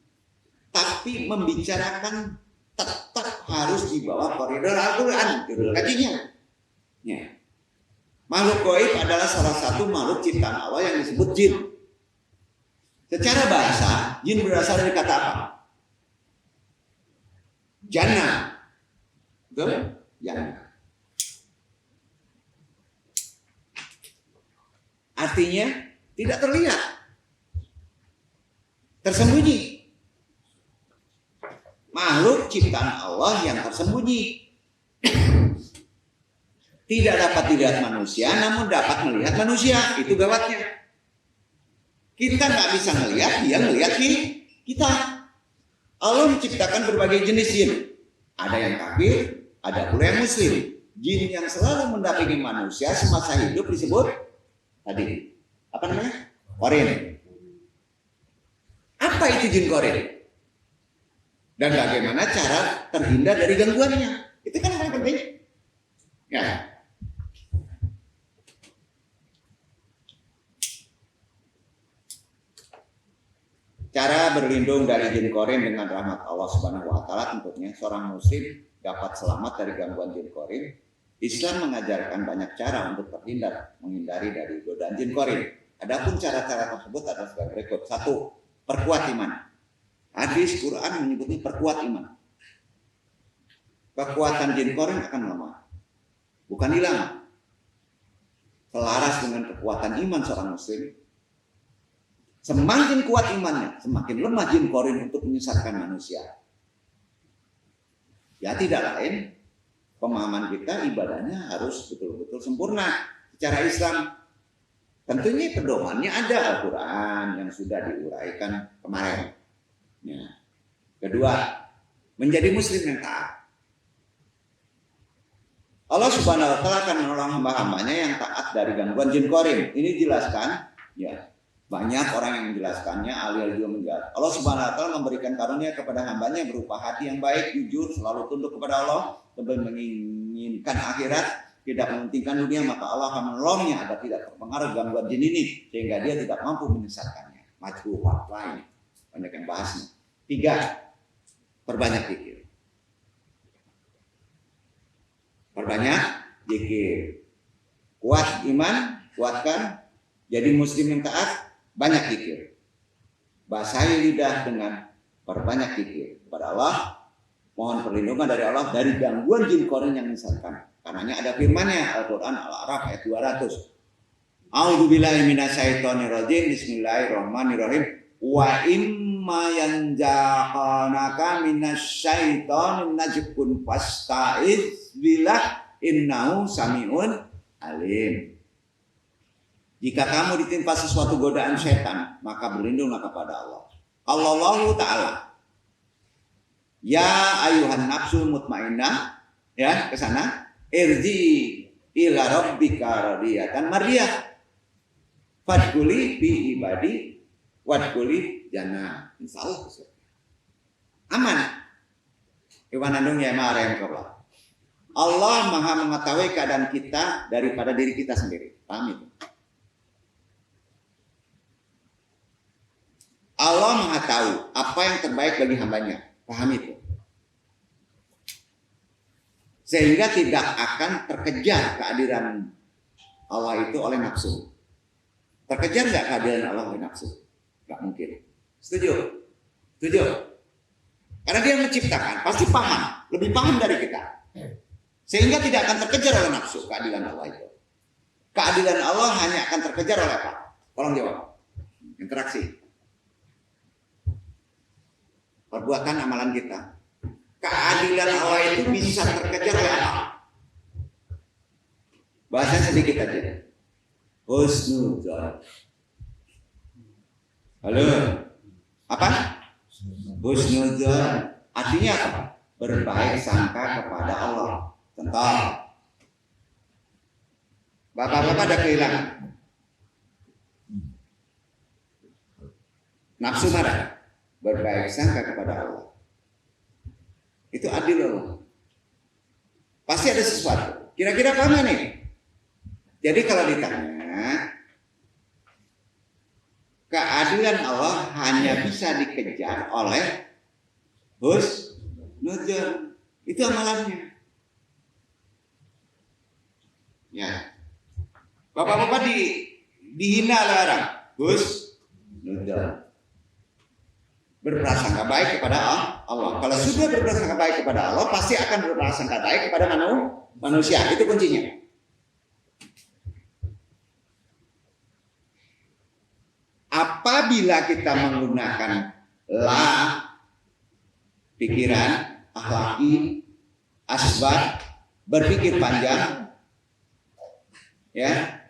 Tapi membicarakan tetap harus di bawah koridor Al-Quran. Kajinya. Ya. Makhluk gaib adalah salah satu makhluk ciptaan Allah yang disebut jin. Secara bahasa, jin berasal dari kata apa? Jannah. Betul? Jannah. Artinya tidak terlihat. Tersembunyi. Makhluk ciptaan Allah yang tersembunyi. Tidak dapat dilihat manusia, namun dapat melihat manusia. Itu gawatnya. Kita nggak bisa melihat, dia melihat kita. Allah menciptakan berbagai jenis jin. Ada yang kafir, ada pula yang muslim. Jin yang selalu mendampingi manusia semasa hidup disebut tadi apa namanya? Qarin. Apa itu jin qarin? Dan bagaimana cara terhindar dari gangguannya? Itu kan yang penting. Ya. Cara berlindung dari jin qarin dengan rahmat Allah Subhanahu wa taala tentunya seorang muslim dapat selamat dari gangguan jin qarin. Islam mengajarkan banyak cara untuk terhindar, menghindari dari godaan jin qarin. Adapun cara-cara tersebut adalah sebagai berikut. 1. Perkuat iman. Hadis Quran menyebutnya perkuat iman. Kekuatan jin qarin akan melemah, bukan hilang. Selaras dengan kekuatan iman seorang muslim, semakin kuat imannya, semakin lemah jin qarin untuk menyesatkan manusia. Ya tidak lain, pemahaman kita ibadahnya harus betul-betul sempurna secara Islam. Tentunya pedomannya ada Al-Quran yang sudah diuraikan kemarin. Ya. Kedua, menjadi muslim yang taat. Allah Subhanahu wa taala akan menolong hamba-hambanya yang taat dari gangguan jin qarin. Ini jelaskan, ya. Banyak orang yang menjelaskannya, ahli juga menjelaskan. Allah Subhanahu wa taala memberikan karunia kepada hambanya berupa hati yang baik, jujur, selalu tunduk kepada Allah, lebih menginginkan akhirat, tidak mementingkan dunia, maka Allah akan menolongnya agar tidak terpengaruh gangguan jin ini sehingga dia tidak mampu menyesatkannya. Majruh lain, banyak yang bahasnya. 3. Perbanyak zikir. Perbanyak zikir. Kuat iman, kuatkan jadi muslim yang taat. Banyak zikir. Basahi lidah dengan perbanyak zikir kepada Allah. Mohon perlindungan dari Allah dari gangguan jin qarin yang menyesatkan. Karenanya ada firman-Nya Al-Quran Al-A'raf ayat 200. A'udzubillahi minasyaitonirrajim. Bismillahirrahmanirrahim. Wa imma yanjaqanaka minasyaitonir najibun fasta'iz billah innahu sami'un alim. Jika kamu ditimpa sesuatu godaan setan, maka berlindunglah kepada Allah. Allahu Ta'ala. Ya ayuhan nafsul mutmainnah, ya ke sana. Irji ila rabbika radiyatan mardiyah. Fadkhuli fi ibadi wadkhuli jannah. Insyaallah aman. Iwanandung ya marem Allah. Allah Maha mengetahui keadaan kita daripada diri kita sendiri. Paham itu? Allah Maha tahu apa yang terbaik bagi hambanya. Paham itu? Sehingga tidak akan terkejar kehadiran Allah itu oleh nafsu. Terkejar nggak kehadiran Allah oleh nafsu? Nggak mungkin. Setuju? Setuju? Karena dia menciptakan, pasti paham, lebih paham dari kita. Sehingga tidak akan terkejar oleh nafsu keadilan Allah itu. Keadilan Allah hanya akan terkejar oleh apa? Tolong jawab. Interaksi. Perbuatan amalan kita. Keadilan Allah itu bisa terkejar oleh apa? Bahasa sedikit aja. Husnuzon. Halo. Apa? Husnuzon. Artinya apa? Berbaik sangka kepada Allah. Contoh. Bapak-bapak ada kehilangan. Nafsu marah. Berbaik sangka kepada Allah. Itu adil Allah. Pasti ada sesuatu. Kira-kira apa nih? Jadi kalau ditanya, keadilan Allah hanya bisa dikejar oleh husnuzon. Itu amalannya. Ya. Bapak-bapak dihina oleh orang. Husnuzon. Berprasangka baik kepada Allah. Kalau sudah berprasangka baik kepada Allah, pasti akan berprasangka baik kepada manusia. Itu kuncinya. Apabila kita menggunakan pikiran, akhlaki, asbab, berpikir panjang, ya,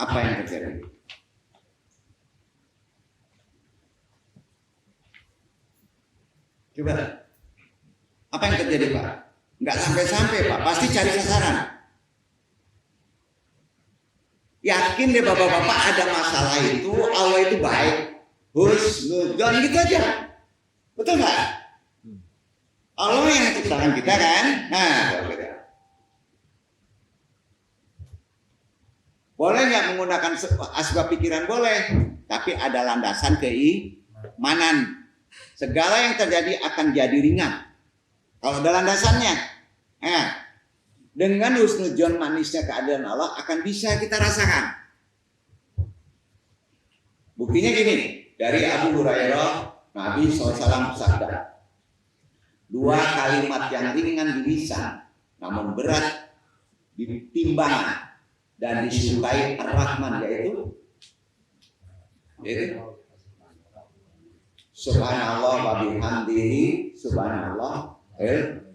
apa yang terjadi? Coba, apa yang terjadi Pak? Nggak sampai-sampai Pak, pasti cari sasaran. Yakin deh bapak-bapak ada masalah itu, Allah itu baik. Husnuzon gitu aja. Betul nggak? Allah yang menciptakan kita kan? Nah, boleh nggak menggunakan asbab pikiran? Boleh. Tapi ada landasan keimanan. Segala yang terjadi akan jadi ringan. Kalau ada landasannya. Nah, dengan husnuzon manisnya keadilan Allah akan bisa kita rasakan. Buktinya gini, dari Abu Hurairah, Nabi SAW bersabda, 2 kalimat yang ringan di lisan, namun berat di timbangan dan disukai Ar-Rahman, yaitu Subhanallah wa bihamdihi subhanallah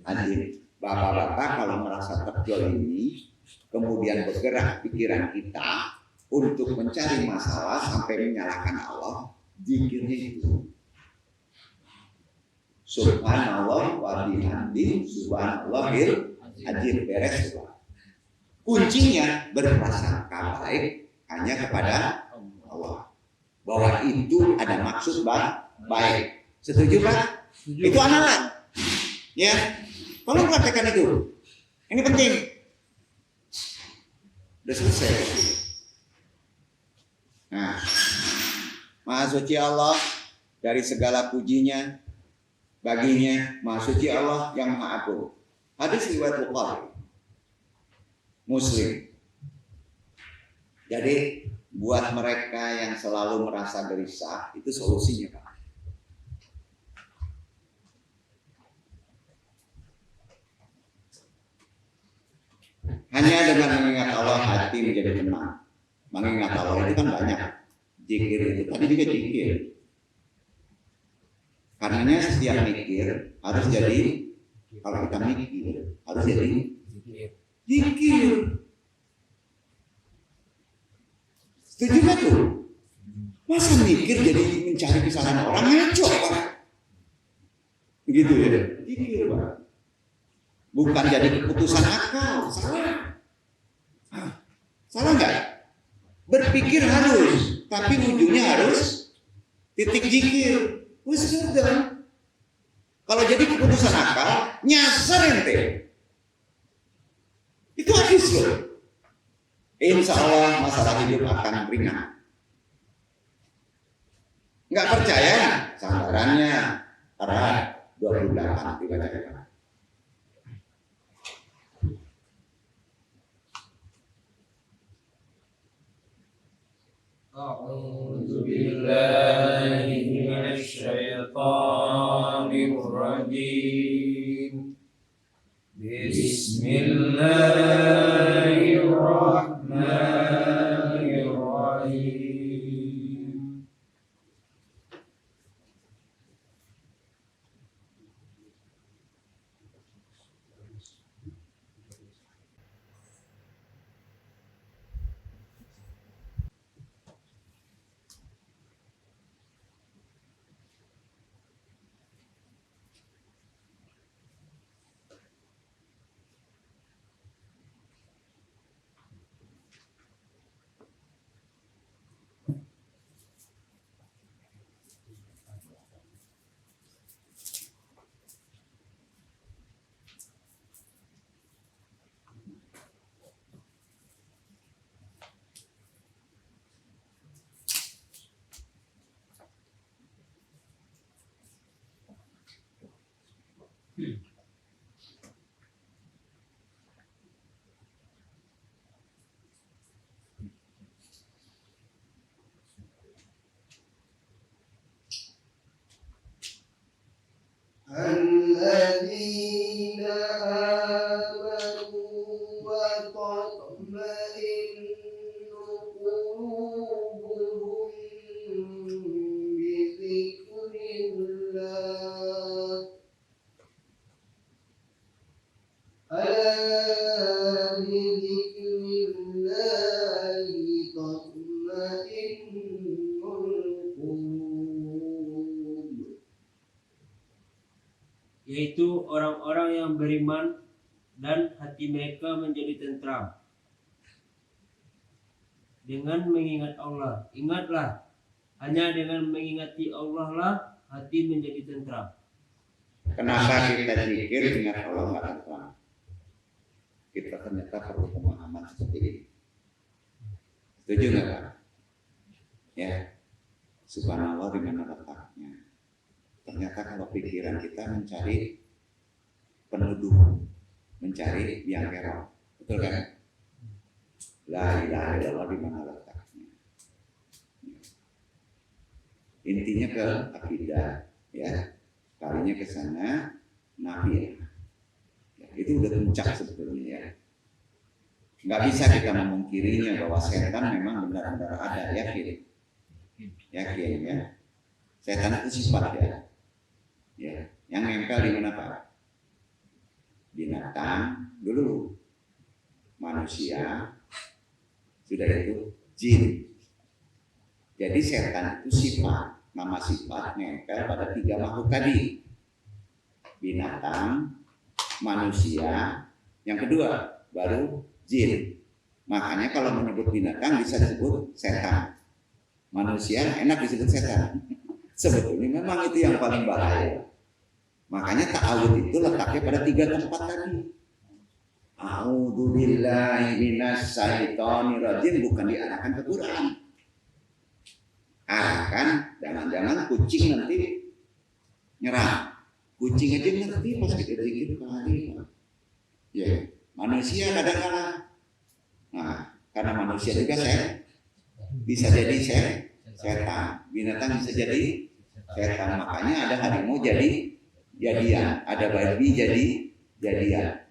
azim. Bapak-bapak kalau merasa terjolimi, kemudian bergerak pikiran kita untuk mencari masalah sampai menyalahkan Allah, zikirnya itu Subhanallah wa bihamdihi subhanallahil azim, beres. Kuncinya berprasangka baik hanya kepada Allah, bahwa itu ada maksud baik. Setuju Pak? Itu amalan. Ya, tolong praktekkan itu. Ini penting. Udah selesai. Nah, Maha Suci Allah dari segala pujinya baginya, Maha Suci Allah yang Maha Agung. Hadis riwayat Bukhari, Muslim. Jadi buat mereka yang selalu merasa gelisah, itu solusinya Pak. Hanya dengan mengingat Allah hati menjadi tenang. Mengingat Allah itu kan banyak. Zikir itu tadi juga zikir. Karenanya setiap mikir harus jadi, kalau kita mikir harus jadi zikir. Setuju gak tuh? Masa mikir jadi mencari kesalahan orang, ngaco Pak. Begitu ya. Pikir Pak. Bukan jadi keputusan akal, salah. Salah nggak? Berpikir harus, tapi ujungnya harus titik jikir. Sudah. Kalau jadi keputusan akal, nyasar ente. Itu hadis loh. Insya Allah masalah hidup akan ringan. Nggak percaya? Sandarannya Quran 28 dibaca. أعوذ بالله من الشيطان الرجيم بسم الله الرحمن الرحيم الذين آمنوا وتطمئن قلوبهم بذكر الله ألا بذكر الله تطمئن القلوب yaitu orang-orang yang beriman dan hati mereka menjadi tentram dengan mengingat Allah. Ingatlah, hanya dengan mengingati Allah lah hati menjadi tentram. Kenapa kita zikir ingat Allah nggak tentram? Kita ternyata perlu pemahaman seperti ini. Setuju nggak Pak? Ya, subhanallah di mana letaknya? Ternyata kalau pikiran kita mencari penuduh, mencari biang kerok, betul kan? La ilaha illallah di mana letaknya? Intinya ke akidah, ya. Kalinya ke sana, nafi. Ya, itu udah puncak sebetulnya ya. Nggak bisa kita memungkirinya bahwa setan memang benar-benar ada, yakin ya. Setan itu sifat ya. Ya, yang nempel di mana Pak? Binatang dulu, manusia, sudah itu jin. Jadi setan itu sifat, nama sifat nempel pada 3 makhluk tadi. Binatang, manusia, yang kedua baru jin. Makanya kalau menyebut binatang bisa disebut setan. Manusia enak disebut setan. Sebetulnya memang itu yang paling bahaya. Makanya ta'awud itu letaknya pada 3 tempat tadi. A'udzubillahi minasyaitonirrajim bukan diarahkan ke Quran. Arahkan, jangan-jangan kucing nanti nyerang. Kucing aja ngerti pas kita zikir kali. Ya, manusia kadang-kadang. Nah, karena manusia juga bisa jadi setan. Binatang bisa jadi setan. Makanya ada harimau jadi jadian, ada babi jadi jadian.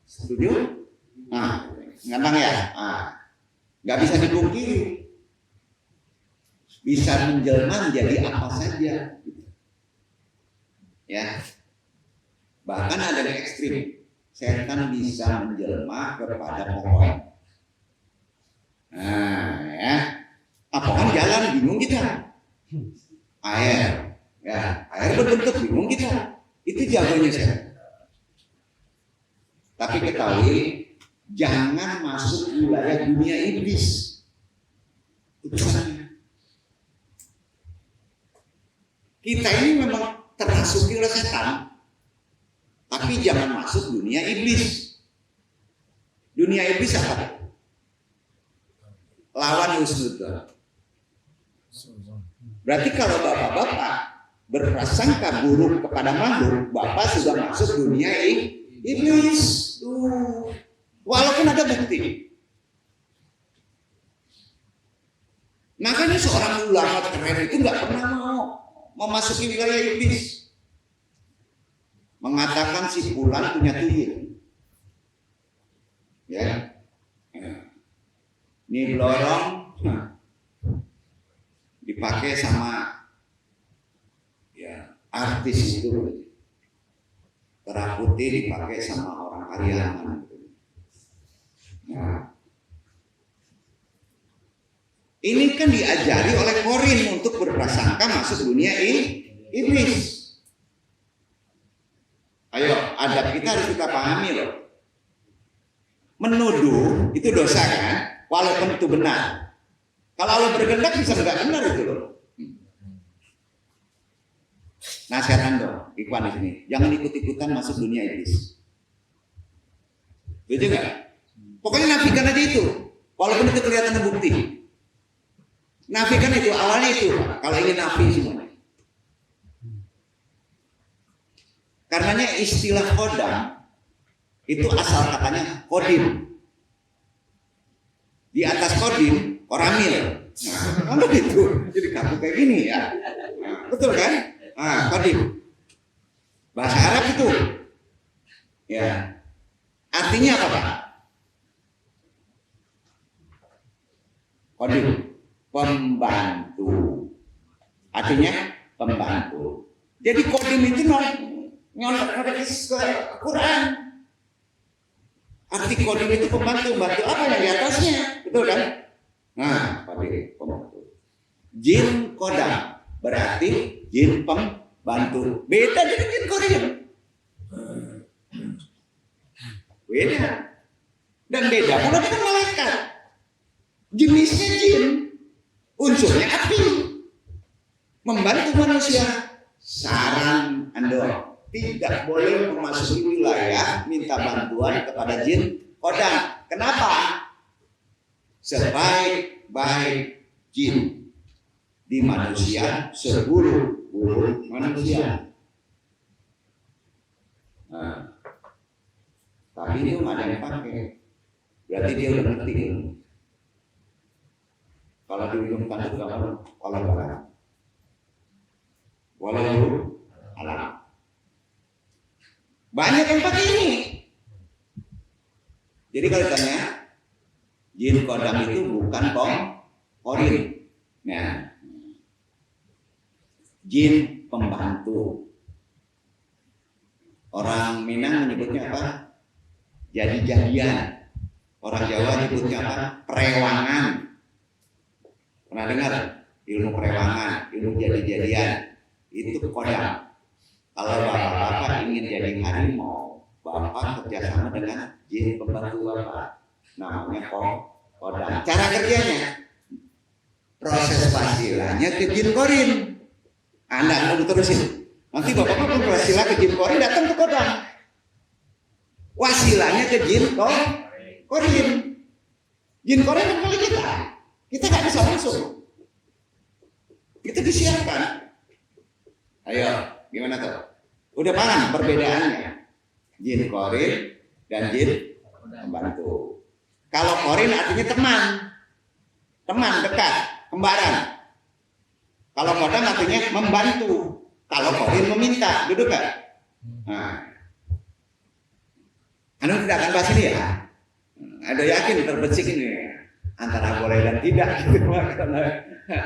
Setuju? Nah, ngantang ya? Nggak bisa dipungkiri. Bisa menjelma menjadi apa saja. Ya. Bahkan ada yang ekstrim. Setan bisa menjelma kepada pohon. Nah, ya. Apaan jalan bingung kita. Air, ya air berbentuk bingung kita. Itu jagonya saya. Tapi ketahui jangan masuk wilayah dunia iblis. Utusannya. Kita ini memang termasuki oleh setan, tapi jangan masuk dunia iblis. Dunia iblis apa? Lawan husnudzon. Berarti kalau bapak-bapak berprasangka buruk kepada makhluk, bapak sudah masuk dunia iblis. Walaupun ada bukti. Makanya seorang ulama keren itu nggak pernah mau memasuki wilayah iblis. Mengatakan si fulan punya tuyul. Ya. Ini lorong dipakai sama ya artis itu. Kerah putih dipakai sama orang Ariaman. Nah, ini kan diajari oleh Korin untuk berprasangka masuk dunia iblis. Ayo, adab kita harus kita pahami loh. Menuduh itu dosa kan, walaupun itu benar. Kalau Allah berkehendak bisa nggak benar itu loh. Nasihatkan dong, Ikhwan di sini, jangan ikut-ikutan masuk dunia iblis. Setuju nggak? Pokoknya nafikan aja itu, walaupun itu kelihatan bukti. Nafikan itu, awalnya itu, kalau ingin nafi semuanya. Karenanya istilah kodam itu asal katanya kodim. Di atas kodim, koramil. Nah, kalau gitu, jadi kamu kayak gini ya. Nah, betul kan? Nah, kodim. Bahasa Arab itu. Ya. Artinya apa, Pak? Kodim. Pembantu. Artinya pembantu. Jadi kodim itu nyolok ke Quran. Arti kodim itu pembantu. Bantu apa yang di atasnya? Betul kan? Nah, kodim pembantu. Jin kodam berarti jin pembantu. Beda dengan jin kodim. Beda. Dan beda pula dengan malaikat. Jenisnya jin. Unsurnya api, membantu manusia. Saran Anda tidak boleh memasuki wilayah minta bantuan kepada jin kodam. Kenapa? Sebaik-baik jin di manusia seburuk-buruk manusia. Nah, tapi itu nggak ada yang pakai. Berarti dia udah ngerti ilmu. Kalau diumumkan juga walau alam. Banyak yang pakai ini. Jadi kalau ditanya, jin kodam itu bukan korin. Nah, jin pembantu. Orang Minang menyebutnya apa? Jadi-jadian. Orang Jawa menyebutnya apa? Perewangan. Pernah dengar ilmu perewangan, ilmu jadi-jadian? Itu kodam. Kalau bapak-bapak ingin jadi harimau, bapak kerjasama dengan jin pembantu bapak. Namanya kodam. Cara kerjanya, proses wasilahnya ke jin korin. Anda mau terusin. Nanti bapak-bapak berwasilah ke jin korin, datang ke kodam. Wasilahnya ke jin korin. Jin korin kembali kita. Kita nggak bisa masuk. Kita disiapkan. Ayo, gimana tuh? Udah paham perbedaannya? Jin korin dan jin pembantu. Kalau korin artinya teman dekat, kembaran. Kalau kodam artinya membantu. Kalau korin meminta, duduk gak? Nah, Anda tidak akan bahas ini ya? Ada yakin terbecik ini? Antara boleh dan tidak gitu.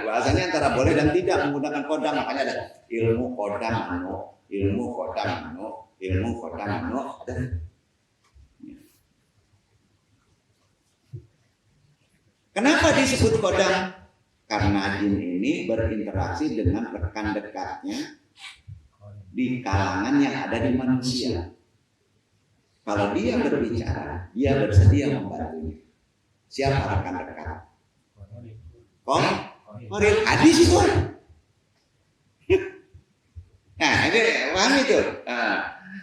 Bahasanya antara boleh dan tidak menggunakan kodam. Makanya ada ilmu kodam anu. Kenapa disebut kodam? Karena jin ini berinteraksi dengan rekan dekatnya di kalangan yang ada di manusia. Kalau dia berbicara, dia bersedia membantunya. Siapa rekan dekat? Korin hadis itu. Nah, ini paham itu.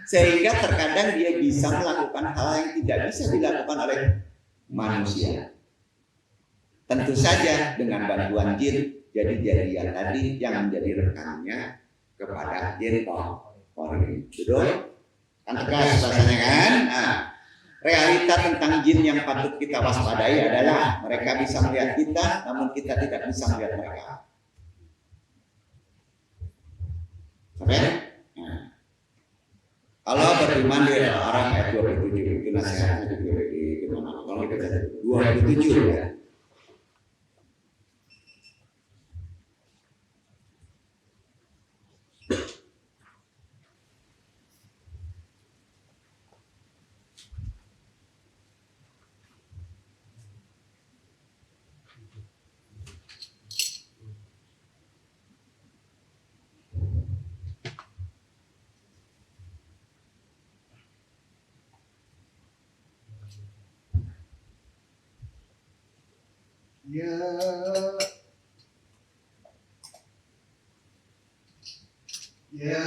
Sehingga terkadang dia bisa melakukan hal yang tidak bisa dilakukan oleh manusia. Tentu saja dengan bantuan jin, jadi jadian tadi yang menjadi rekannya kepada jin Korin. Betul? Kan tegas rasanya kan? Realita tentang jin yang patut kita waspadai adalah mereka bisa melihat kita, namun kita tidak bisa melihat mereka. Oke? Kalau beriman di orang ayat 27 itu nasihatnya di mana? Kalau kita baca 27 ya. يا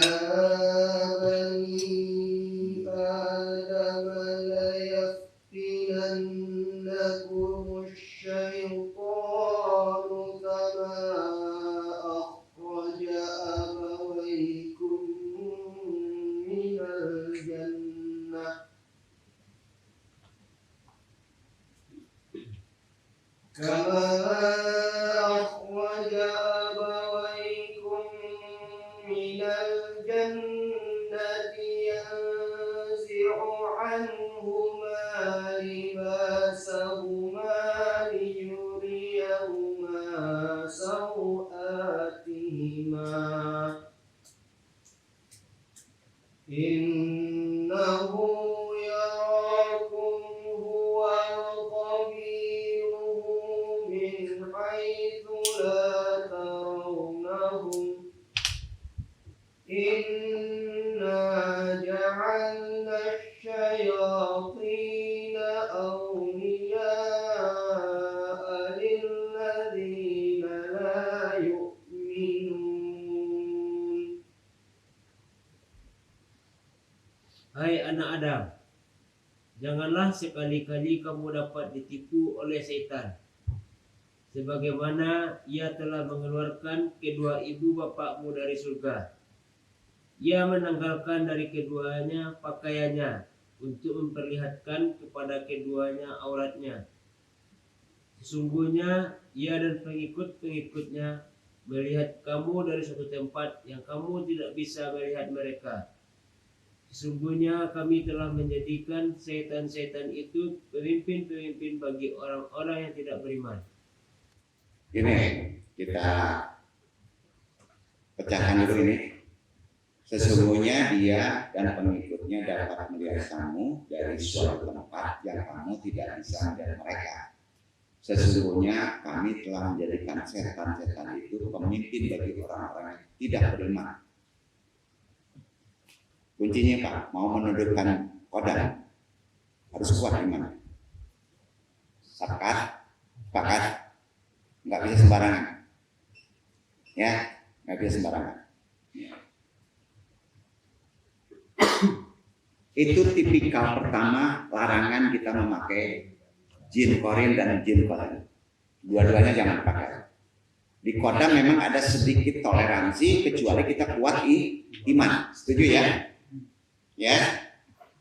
بني آدم ليفتننكم الشيطان كما أخرج أبويكم من الجنة كما أخرج أبويكم من الجنة ينزع عنهما لباسهما ليريهما سوآتهما إنه يراكم هو وقبيله من حيث لا ترونهم إنا جعلنا الشياطين أولياء للذين لا يؤمنون. Hai anak Adam, janganlah sekali-kali kamu dapat ditipu oleh setan. Sebagaimana ia telah mengeluarkan kedua ibu bapakmu dari surga. Ia menanggalkan dari keduanya pakaiannya untuk memperlihatkan kepada keduanya auratnya. Sesungguhnya ia dan pengikut-pengikutnya melihat kamu dari suatu tempat yang kamu tidak bisa melihat mereka. Sesungguhnya kami telah menjadikan setan-setan itu pemimpin-pemimpin bagi orang-orang yang tidak beriman. Ini kita pecahkan dulu ini. Sesungguhnya dia dan pengikutnya dapat melihat kamu dari suatu tempat yang kamu tidak bisa melihat mereka. Sesungguhnya kami telah menjadikan setan-setan itu pemimpin bagi orang-orang yang tidak beriman. Kuncinya Pak, mau menundukkan kodam harus kuat iman. Sepakat, nggak bisa sembarangan. Ya, nggak bisa sembarangan. Itu tipikal pertama larangan kita memakai jin korin dan jin korin. Dua-duanya jangan pakai. Di kodam memang ada sedikit toleransi kecuali kita kuat iman. Setuju ya? Ya,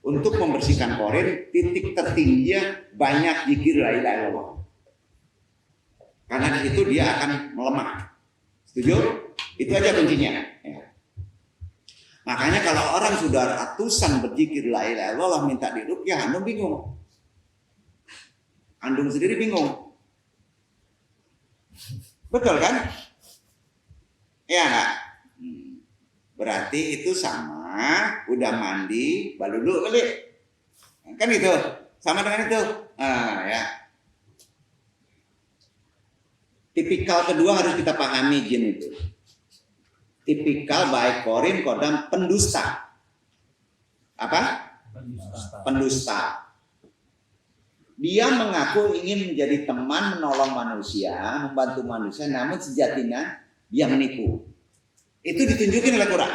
untuk membersihkan korin, titik tertingginya banyak zikir la ilaha illallah. Karena di situ dia akan melemah. Setuju? Itu aja kuncinya. Ya. Makanya kalau orang sudah ratusan berzikir la ilaha illallah minta diruqyah, andung bingung. Andung sendiri bingung. Betul kan? Ya enggak? Berarti itu sama, udah mandi, balulu kali. Kan itu, sama dengan itu. Ya. Tipikal kedua harus kita pahami jin itu. Tipikal baik korin, kodam, pendusta. Apa? Pendusta. Dia mengaku ingin menjadi teman, menolong manusia, membantu manusia, namun sejatinya dia menipu. Itu ditunjukin oleh Quran.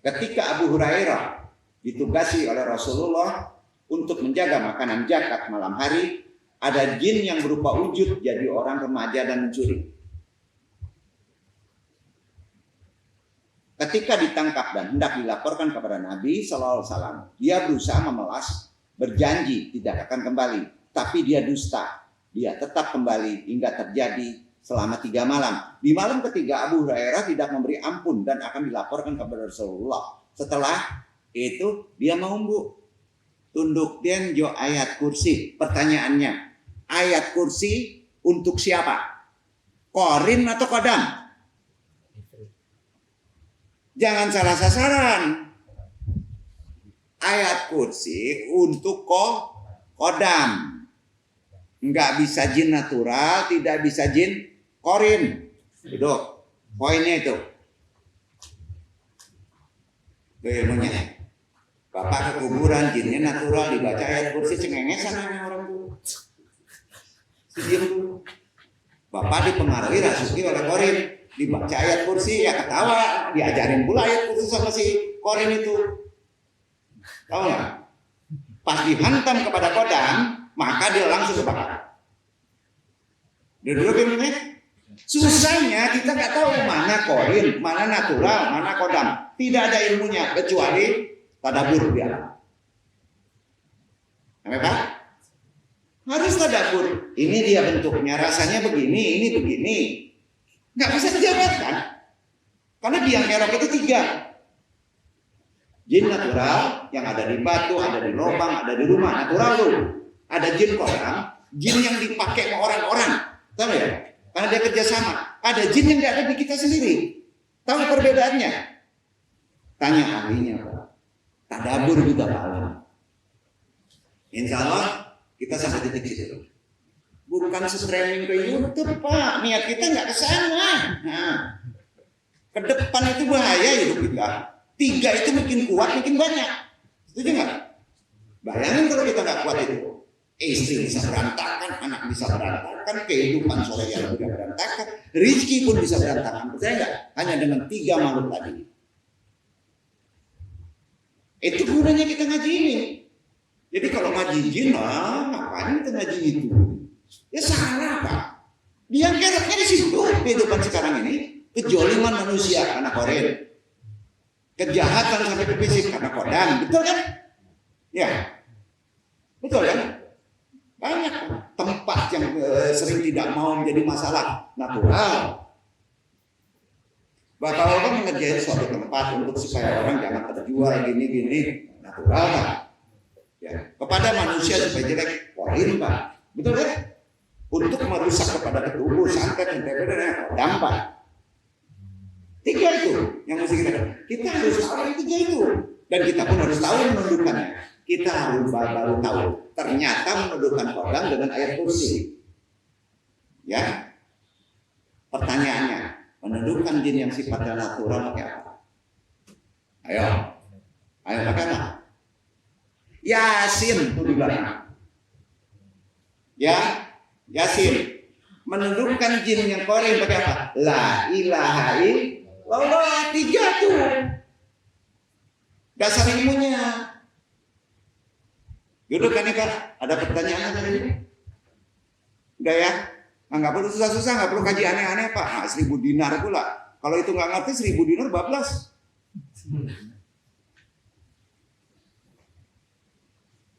Ketika Abu Hurairah ditugasi oleh Rasulullah untuk menjaga makanan zakat malam hari, ada jin yang berupa wujud jadi orang remaja dan mencuri. Ketika ditangkap dan hendak dilaporkan kepada Nabi Sallallahu Alaihi Wasallam, dia berusaha memelas, berjanji tidak akan kembali, tapi dia dusta. Dia tetap kembali hingga terjadi selama 3 malam. Di malam ketiga Abu Hurairah tidak memberi ampun dan akan dilaporkan kepada Rasulullah. Setelah itu dia menunggu. Tunduk den jo ayat kursi. Pertanyaannya, ayat kursi untuk siapa? Korin atau kodam? Jangan salah sasaran. Ayat kursi untuk kodam. Enggak bisa jin natural, tidak bisa jin korin. Itu poinnya itu. Itu ilmunya. Bapak ke kuburan, jinnya natural, dibaca ayat kursi, cengengesan orang dulu. Diam dulu. Bapak dipengaruhi rasuki oleh korin, dibaca ayat kursi, ya ketawa, diajarin pula ayat kursi sama si korin itu. Tahu nggak? Pas dihantam kepada kodam, maka dia langsung kebakar. Dia dulu gimana? Susahnya kita nggak tahu mana korin, mana natural, mana kodam. Tidak ada ilmunya kecuali tadabur dia. Apa? Harus tadabur. Ini dia bentuknya, rasanya begini, ini begini. Nggak bisa dijabarkan. Karena biang kerok itu 3. Jin natural yang ada di batu, ada di lubang, ada di rumah, natural loh. Ada jin kodam, jin yang dipakai sama orang-orang. Tahu ya? Karena dia kerjasama. Ada jin yang tidak ada di kita sendiri. Tahu perbedaannya? Tanya ahlinya, Pak. Tadabur juga Pak. Insya Allah kita sampai titik situ. Bukan streaming ke YouTube Pak. Niat kita nggak ke sana. Nah, ke depan itu bahaya hidup kita. 3 itu makin kuat, makin banyak. Setuju nggak? Bayangin kalau kita nggak kuat itu. Istri bisa berantakan, anak bisa berantakan, kehidupan sosial juga berantakan, rezeki pun bisa berantakan. Percaya nggak? Hanya dengan 3 makhluk tadi. Itu gunanya kita ngaji ini. Jadi kalau ngaji jin, ngapain kita ngaji itu? Ya salah Pak. Biang keroknya di situ kehidupan sekarang ini. Kejoliman manusia karena korin. Kejahatan sampai ke fisik karena kodam. Betul kan? Ya. Betul kan? Banyak tempat yang sering tidak mau menjadi masalah natural. Bapak-bapak mengerjain suatu tempat untuk supaya orang jangan terjual gini-gini natural Pak. Ya. Kepada manusia supaya jelek korin Pak. Betul kan? Untuk merusak kepada tubuh santet dan dampak. 3 itu yang mesti kita harus tahu 3 itu. Dan kita pun harus tahu menundukkannya. Kita harus baru tahu. Ternyata menundukkan kodam dengan ayat kursi. Ya. Pertanyaannya, menundukkan jin yang sifatnya natural pakai apa? Ayo pakai apa? Yasin itu di belakang. Ya, Yasin. Menundukkan jin yang korin pakai apa? La ilaha illallah. 3 tuh. Dasar ilmunya. Duduk kan Pak? Ada pertanyaan tadi? Enggak ya? Nggak perlu susah-susah, nggak perlu kaji aneh-aneh Pak. Nah, 1000 dinar pula. Kalau itu nggak ngerti 1000 dinar bablas.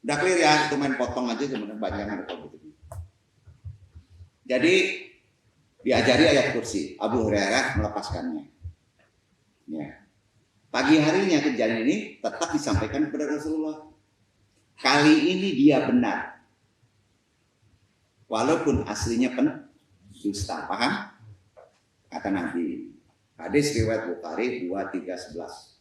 Udah clear ya? Itu main potong aja sebenarnya banyak gitu. Jadi diajari ayat kursi. Abu Hurairah melepaskannya. Ya. Pagi harinya kejadian ini tetap disampaikan kepada Rasulullah. Kali ini dia benar. Walaupun aslinya pendusta. Paham? Kata Nabi. Hadis riwayat Bukhari 2311.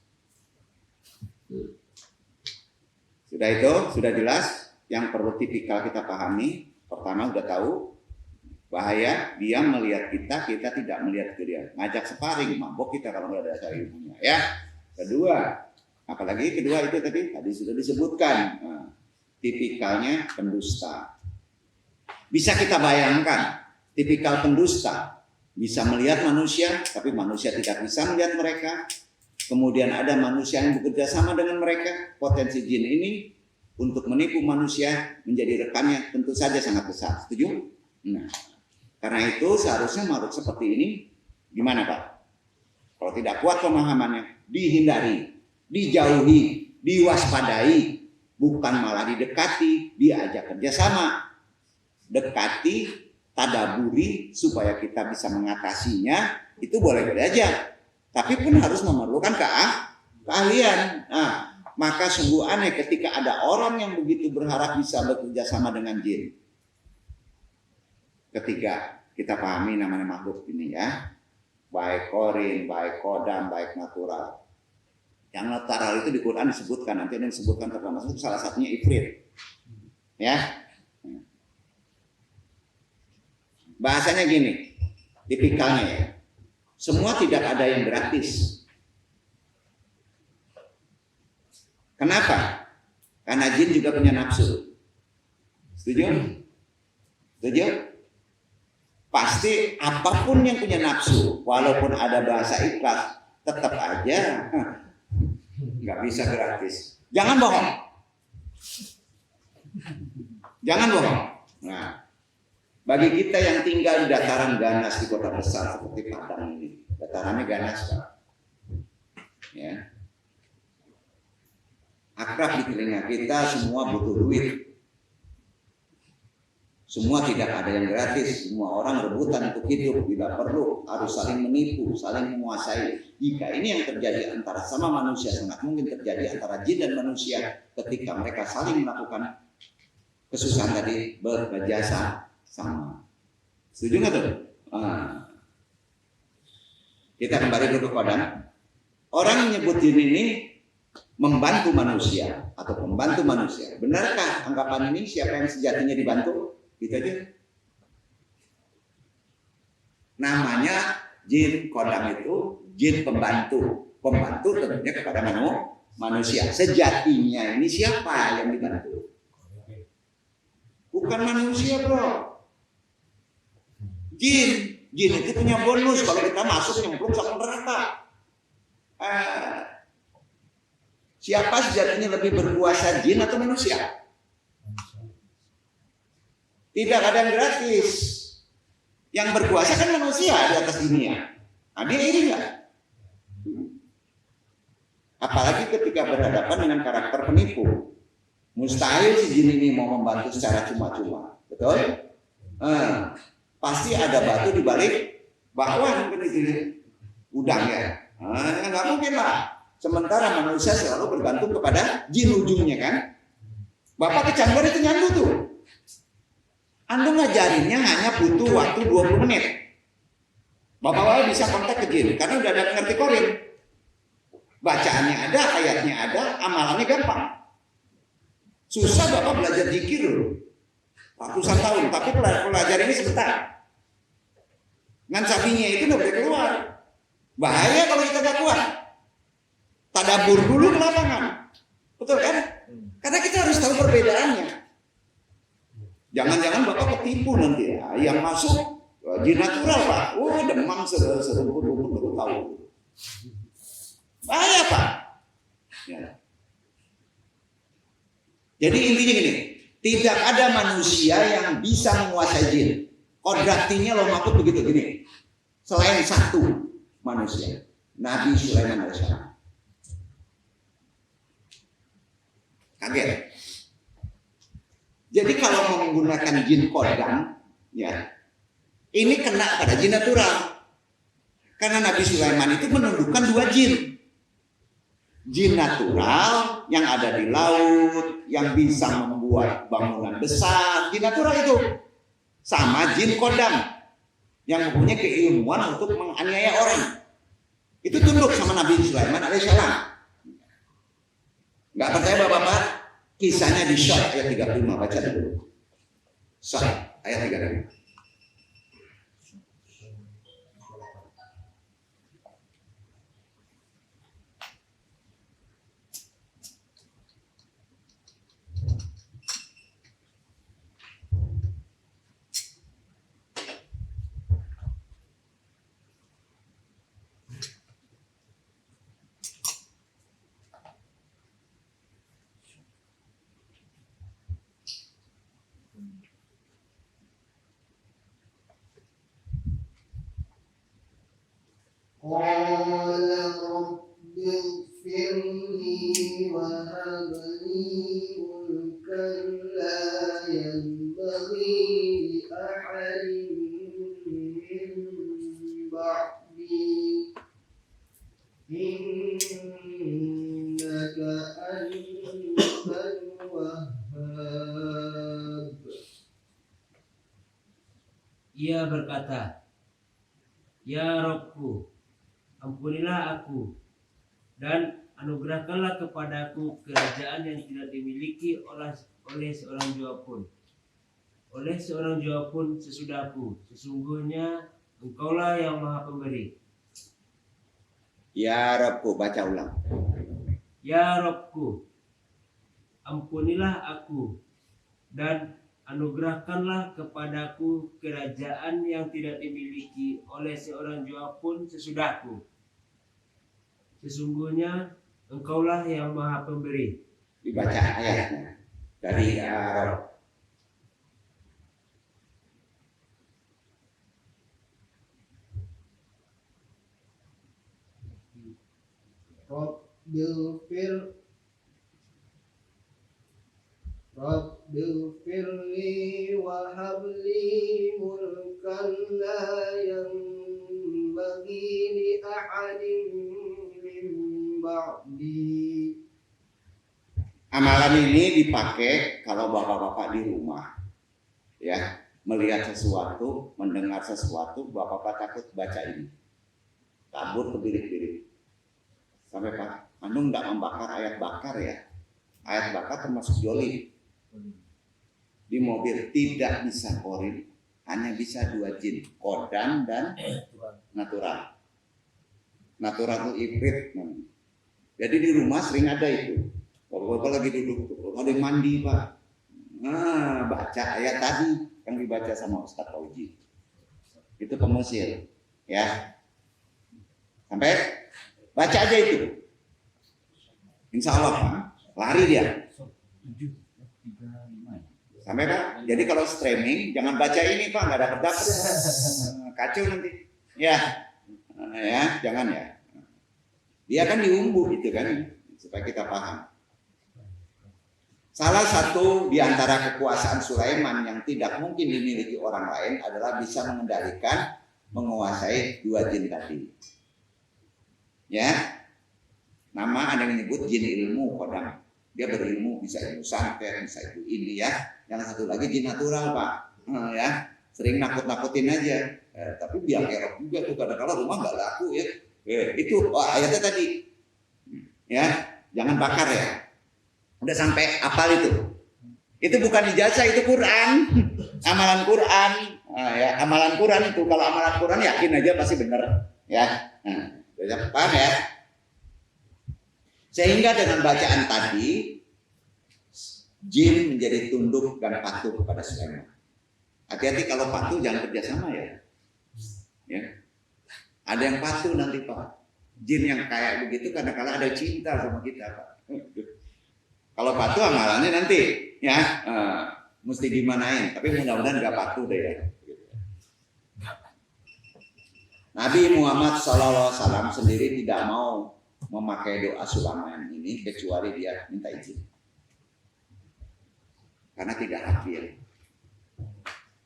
Sudah itu, sudah jelas. Yang perlu tipikal kita pahami. Pertama udah tahu bahaya, dia melihat kita, kita tidak melihat ke dia. Ngajak sparring, mabok kita kalau nggak ada dasar ilmunya. Ya. Kedua, apalagi kedua itu tadi sudah disebutkan. Nah, tipikalnya pendusta. Bisa kita bayangkan, tipikal pendusta bisa melihat manusia, tapi manusia tidak bisa melihat mereka. Kemudian ada manusia yang bekerja sama dengan mereka. Potensi jin ini untuk menipu manusia menjadi rekannya tentu saja sangat besar. Setuju? Nah, karena itu seharusnya makhluk seperti ini gimana Pak? Kalau tidak kuat pemahamannya, dihindari, dijauhi, diwaspadai, bukan malah didekati, diajak kerjasama. Dekati, tadaburi supaya kita bisa mengatasinya, itu boleh-boleh aja. Tapi pun harus memerlukan keahlian. Nah, maka sungguh aneh ketika ada orang yang begitu berharap bisa bekerja sama dengan jin. Ketiga, kita pahami namanya makhluk ini ya. Baik korin, baik kodam, baik natural. Yang natural itu di Quran disebutkan, nanti ada yang disebutkan termasuk salah satunya ifrit. Ya. Bahasanya gini, tipikalnya ya. Semua tidak ada yang gratis. Kenapa? Karena jin juga punya nafsu. Setuju? Setuju? Pasti apapun yang punya nafsu, walaupun ada bahasa ikhlas, tetap aja nggak bisa gratis. Jangan bohong. Jangan bohong. Nah, bagi kita yang tinggal di dataran ganas di kota besar seperti Padang ini, datarannya ganas Pak. Ya. Akrab di telinga kita, semua butuh duit. Semua tidak ada yang gratis, semua orang rebutan untuk hidup, bila perlu harus saling menipu, saling menguasai. Jika ini yang terjadi antara sama manusia, sangat mungkin terjadi antara jin dan manusia ketika mereka saling melakukan kesusahan tadi bekerja sama. Setuju nggak tuh? Kita kembali ke kodam. Orang menyebut jin ini membantu manusia atau pembantu manusia. Benarkah anggapan ini? Siapa yang sejatinya dibantu? Gitu aja. Namanya jin kodam itu jin pembantu. Pembantu tentunya kepada manusia. Sejatinya ini siapa yang dibantu? Bukan manusia bro. Jin itu punya bonus kalau kita masuk nyemplung sama neraka. Siapa sejatinya lebih berkuasa, jin atau manusia? Tidak ada yang gratis. Yang berkuasa kan manusia di atas dunia. Nah, dia iri nggak? Apalagi ketika berhadapan dengan karakter penipu. Mustahil si jin ini mau membantu secara cuma-cuma. Betul? Pasti ada batu di balik bawah mungkin itu udang ya. Nggak mungkin lah. Sementara manusia selalu bergantung kepada jin ujungnya kan. Bapak ke Canggar itu nyandu tuh. Anda ngajarinnya hanya butuh waktu 20 menit. Bapak bisa kontak ke jin karena udah ada ngerti korin. Bacaannya ada, ayatnya ada, amalannya gampang. Susah Bapak belajar zikir dulu. Ratusan tahun, tapi pelajar ini sebentar. Ngan sapinya itu udah boleh keluar. Bahaya kalau kita gak kuat. Tadabur dulu ke lapangan. Betul kan? Karena kita harus tahu perbedaannya. Jangan-jangan Bapak ketipu nanti ya. Yang masuk jin natural Pak. Demam serumput tahu. Bahaya Pak. Ya. Jadi intinya gini. Tidak ada manusia yang bisa menguasai jin. Kodratinya loh makhluk begitu gini. Selain satu manusia, Nabi Sulaiman alaihissalam. Kaget. Jadi kalau mau menggunakan jin kodam, ya, ini kena pada jin natural. Karena Nabi Sulaiman itu menundukkan dua jin. Jin natural yang ada di laut, yang bisa membuat bangunan besar, jin natural itu. Sama jin kodam, yang mempunyai keilmuan untuk menganiaya orang. Itu tunduk sama Nabi Sulaiman alaihissalam. Gak percaya Bapak-Bapak? Kisahnya di Syar ayat 35, baca dulu. Sah. Ayat 35. قال رب اغفر لي وهب لي ملكا لا ينبغي لأحد من بعدي إنك أنت الوهاب. Ia berkata, Ya Rabbku, ampunilah aku dan anugerahkanlah kepadaku kerajaan yang tidak dimiliki oleh seorang jua pun sesudahku. Sesungguhnya Engkaulah yang Maha Pemberi. Ya Rabbku, baca ulang. Ya Rabbku, ampunilah aku dan anugerahkanlah kepadaku kerajaan yang tidak dimiliki oleh seorang jua pun sesudahku. Sesungguhnya Engkaulah yang Maha Pemberi. Dibaca ayatnya dari Arab. Rabbil firli wa habli mulkan la yanbaghi li ahadin min ba'di. Amalan ini dipakai kalau bapak-bapak di rumah, ya, melihat sesuatu, mendengar sesuatu, bapak-bapak takut baca ini, kabur ke bilik-bilik. Sampai Pak Anu nggak membakar ayat bakar ya, ayat bakar termasuk jolim. Di mobil tidak bisa korin, hanya bisa 2 jin, kodan dan natural. Natural itu ifrit. Jadi di rumah sering ada itu. Bapak-bapak lagi duduk, ada yang mandi Pak. Nah, baca ayat tadi yang dibaca sama Ustadz Fauji. Itu pengusir, ya. Sampai baca aja itu. Insya Allah Pak, lari dia. Sampai Pak, jadi kalau streaming jangan baca ini Pak, nggak dapat kacau nanti. Ya, jangan ya. Dia kan diumbu gitu kan, supaya kita paham. Salah satu di antara kekuasaan Sulaiman yang tidak mungkin dimiliki orang lain adalah bisa mengendalikan, menguasai 2 jin tadi. Ya, nama ada yang menyebut jin ilmu kodam. Dia berilmu, bisa ilmu santet, bisa itu ini ya. Yang satu lagi jin natural Pak, ya sering nakut-nakutin aja. Tapi biar kerok juga tuh kadang-kadang rumah nggak laku ya. Itu ayatnya tadi, ya jangan bakar ya. Udah sampai apal itu. Itu bukan ijazah, itu Quran, amalan Quran. Ya amalan Quran itu, kalau amalan Quran yakin aja pasti benar. Ya, paham ya. Sehingga dengan bacaan tadi, jin menjadi tunduk dan patuh kepada Sulaiman. Hati-hati kalau patuh jangan kerjasama ya. Ada yang patuh nanti Pak. Jin yang kayak begitu kadang-kadang ada cinta sama kita Pak. Kalau patuh amalannya nanti ya mesti dimanain. Tapi mudah-mudahan nggak patuh deh ya. Nabi Muhammad SAW sendiri tidak mau memakai doa Sulaiman ini kecuali dia minta izin. Karena tidak hafil.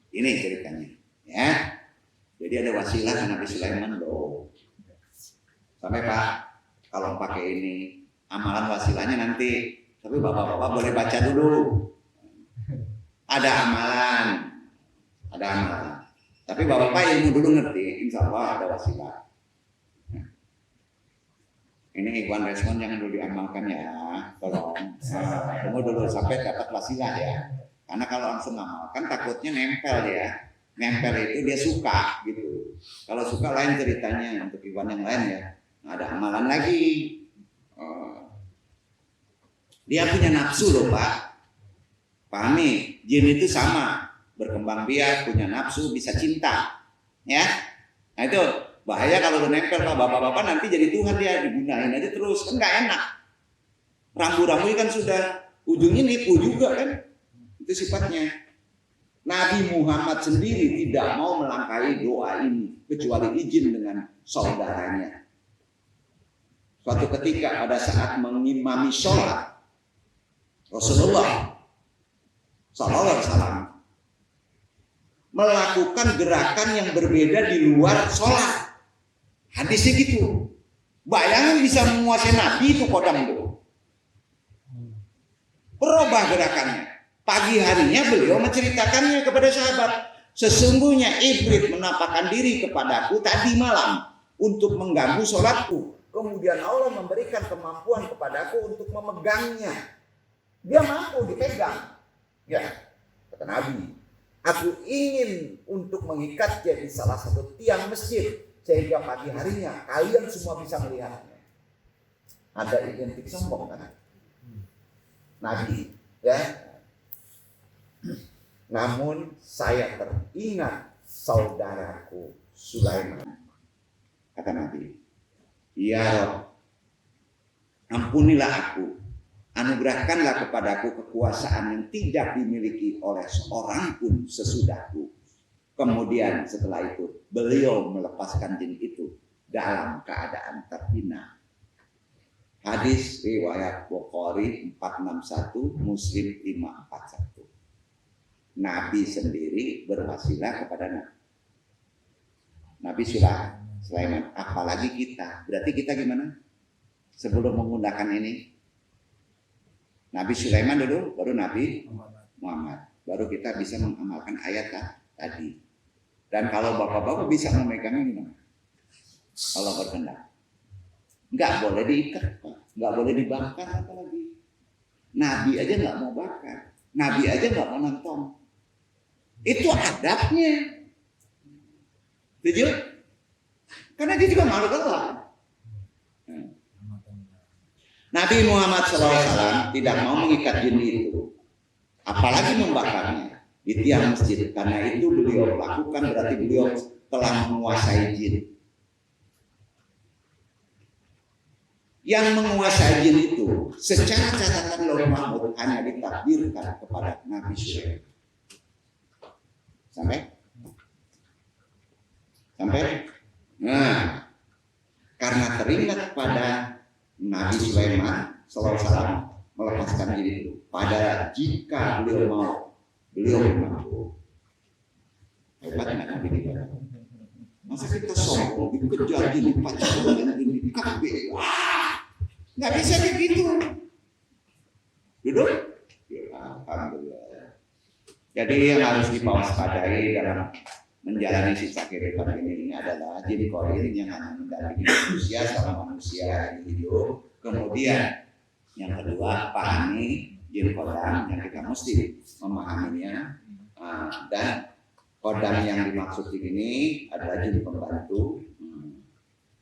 Ini ceritanya, ya. Jadi ada wasilah Nabi Sulaiman loh. Sampai Pak, kalau pakai ini amalan wasilahnya nanti, tapi bapak-bapak boleh baca dulu. Ada amalan. Tapi bapak-bapak ilmu dulu ngerti, insya Allah ada wasilah. Ini Ikhwan Respon jangan dulu diamalkan ya, tolong. Tunggu dulu sampai dapat wasilah ya. Karena kalau langsung ngamalkan takutnya nempel ya. Nempel itu dia suka gitu. Kalau suka lain ceritanya, untuk Iwan yang lain ya. Ada amalan lagi. Dia punya nafsu loh Pak. Pahami, jin itu sama. Berkembang biak, punya nafsu, bisa cinta. Ya. Nah itu bahaya kalau udah nempel Pak. Bapak-bapak nanti jadi Tuhan dia, digunain aja terus. Kan gak enak. Rambu-rambu kan sudah ujungnya nipu juga kan. Itu sifatnya. Nabi Muhammad sendiri tidak mau melangkahi doa ini kecuali izin dengan saudaranya. Suatu ketika pada saat mengimami sholat, Rasulullah Sallallahu Alaihi Wasallam melakukan gerakan yang berbeda di luar sholat. Hadisnya gitu. Bayangin bisa menguasai Nabi itu kodam itu. Berubah gerakannya. Pagi harinya beliau menceritakannya kepada sahabat. Sesungguhnya iblis menampakkan diri kepadaku tadi malam untuk mengganggu sholatku. Kemudian Allah memberikan kemampuan kepadaku untuk memegangnya. Dia mampu dipegang. Ya, kata Nabi. Aku ingin untuk mengikatnya di salah satu tiang masjid. Sehingga pagi harinya kalian semua bisa melihatnya. Ada identik sombong kan? Nabi. Ya. Namun saya teringat saudaraku Sulaiman. Kata Nabi. Ya Rabb, ampunilah aku. Anugerahkanlah kepadaku kekuasaan yang tidak dimiliki oleh seorang pun sesudahku. Kemudian setelah itu beliau melepaskan jin itu dalam keadaan terhina. Hadis riwayat Bukhari 461, Muslim 541. Nabi sendiri berwasilah kepada Nabi Sulaiman. Apalagi kita. Berarti kita gimana? Sebelum menggunakan ini, Nabi Sulaiman dulu, baru Nabi Muhammad. Baru kita bisa mengamalkan ayat tadi. Dan kalau bapak-bapak bisa memegangnya gimana? Allah berkehendak. Nggak boleh diikat, Pak. Nggak boleh dibakar apalagi. Nabi aja nggak mau bakar. Nabi aja nggak mau nonton. Itu adabnya. Setuju? Karena dia juga makhluk Allah. Nabi Muhammad SAW tidak mau mengikat jin itu, apalagi membakarnya di tiang masjid. Karena itu beliau lakukan berarti beliau telah menguasai jin. Yang menguasai jin itu secara catatan Lauh Mahfuz hanya ditakdirkan kepada Nabi Sulaiman. Sampai? Nah, karena teringat pada Nabi Sulaiman SAW melepaskan diri itu. Padahal jika beliau mau, beliau mampu. Hebat nggak Nabi kita? Masa kita sombong, dikejar gini, pacaran gini, kabeh. Wah, nggak bisa kayak gitu. Duduk. Alhamdulillah. Jadi yang harus diwaspadai dalam menjalani sisa kehidupan ini adalah jin korin yang hanya mendampingi manusia selama manusia hidup. Kemudian yang kedua, pahami jin kodam yang kita mesti memahaminya. Dan kodam yang dimaksud ini adalah jin pembantu.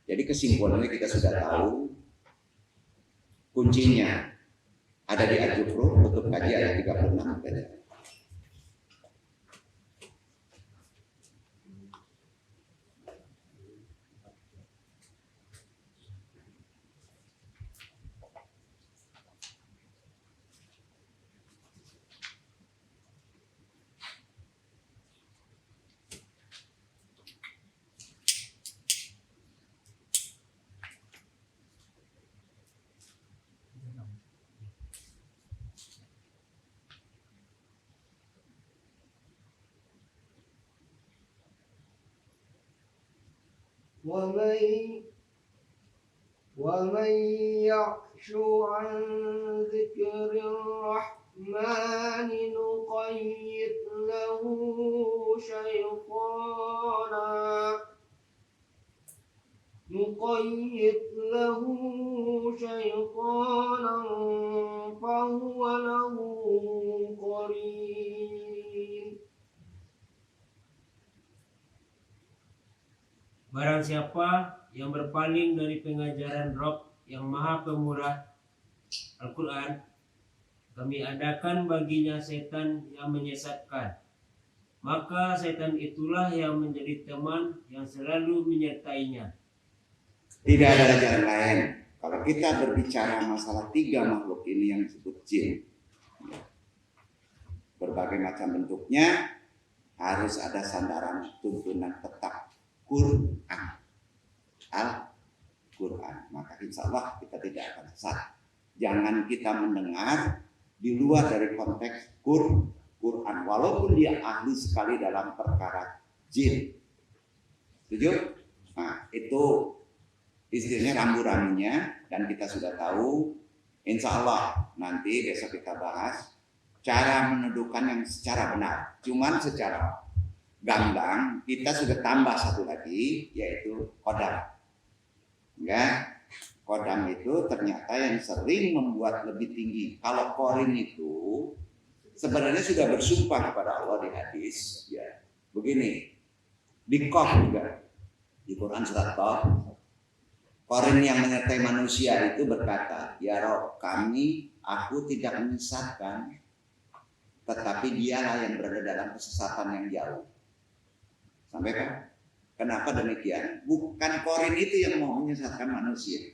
Jadi kesimpulannya kita sudah tahu kuncinya ada di Al-Jufruh, tutup kaji ayat 36. ومن يعش عن ذكر الرحمن نقيض له شيطانا فهو له قرين Barang siapa yang berpaling dari pengajaran Rabb yang Maha Pemurah Al-Quran, kami adakan baginya setan yang menyesatkan. Maka setan itulah yang menjadi teman yang selalu menyertainya. Tidak ada jalan lain. Kalau kita berbicara masalah 3 makhluk ini yang disebut jin, berbagai macam bentuknya, harus ada sandaran tuntunan tetap Quran. Al-Quran. Maka insya Allah kita tidak akan sesat. Jangan kita mendengar di luar dari konteks Quran. Walaupun dia ahli sekali dalam perkara jin. Setuju? Nah, itu istilahnya rambu-rambunya. Dan kita sudah tahu. Insya Allah nanti besok kita bahas cara menuduhkan yang secara benar. Cuman secara gamblang kita sudah tambah satu lagi, yaitu kodam. Ya, kodam itu ternyata yang sering membuat lebih tinggi. Kalau korin itu sebenarnya sudah bersumpah kepada Allah di hadis, ya begini, di Qaf juga di Quran surat Qaf, korin yang menyertai manusia itu berkata, ya Rob, aku tidak menyesatkan, tetapi dialah yang berada dalam kesesatan yang jauh. Sampai kan? Kenapa demikian? Bukan korin itu yang mau menyesatkan manusia.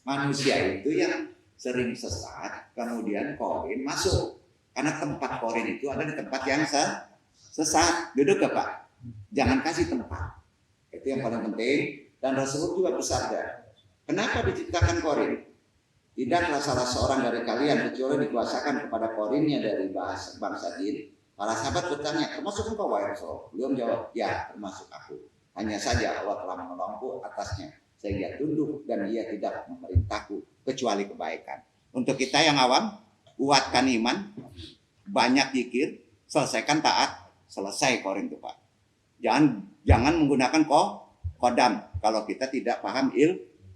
Manusia itu yang sering sesat, kemudian korin masuk. Karena tempat korin itu ada di tempat yang sesat. Duduk ya Pak? Jangan kasih tempat. Itu yang paling penting. Dan Rasulullah juga bersabda, kenapa diciptakan korin? Tidaklah salah seorang dari kalian kecuali dikuasakan kepada korinnya dari bangsa jin. Para sahabat bertanya, termasuk engkau wahai Rasul? Beliau menjawab, ya termasuk aku. Hanya saja Allah telah menolongku atasnya. Sehingga tunduk dan ia tidak memerintahku kecuali kebaikan. Untuk kita yang awam, kuatkan iman, banyak zikir, selesaikan taat, selesai korin itu Pak. Jangan menggunakan kodam kalau kita tidak paham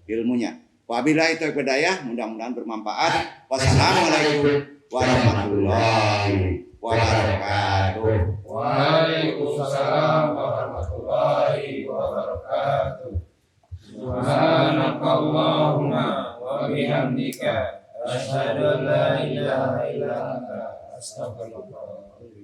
ilmunya. Wabillahi taufiq hidayah, mudah-mudahan bermanfaat. Wassalamualaikum warahmatullahi wabarakatuh. Waalaikumsalam warahmatullahi wabarakatuh. Subhanakallahumma wa bihamdika asyhadu an la ilaha illa anta astaghfiruka wa atubu ilaik.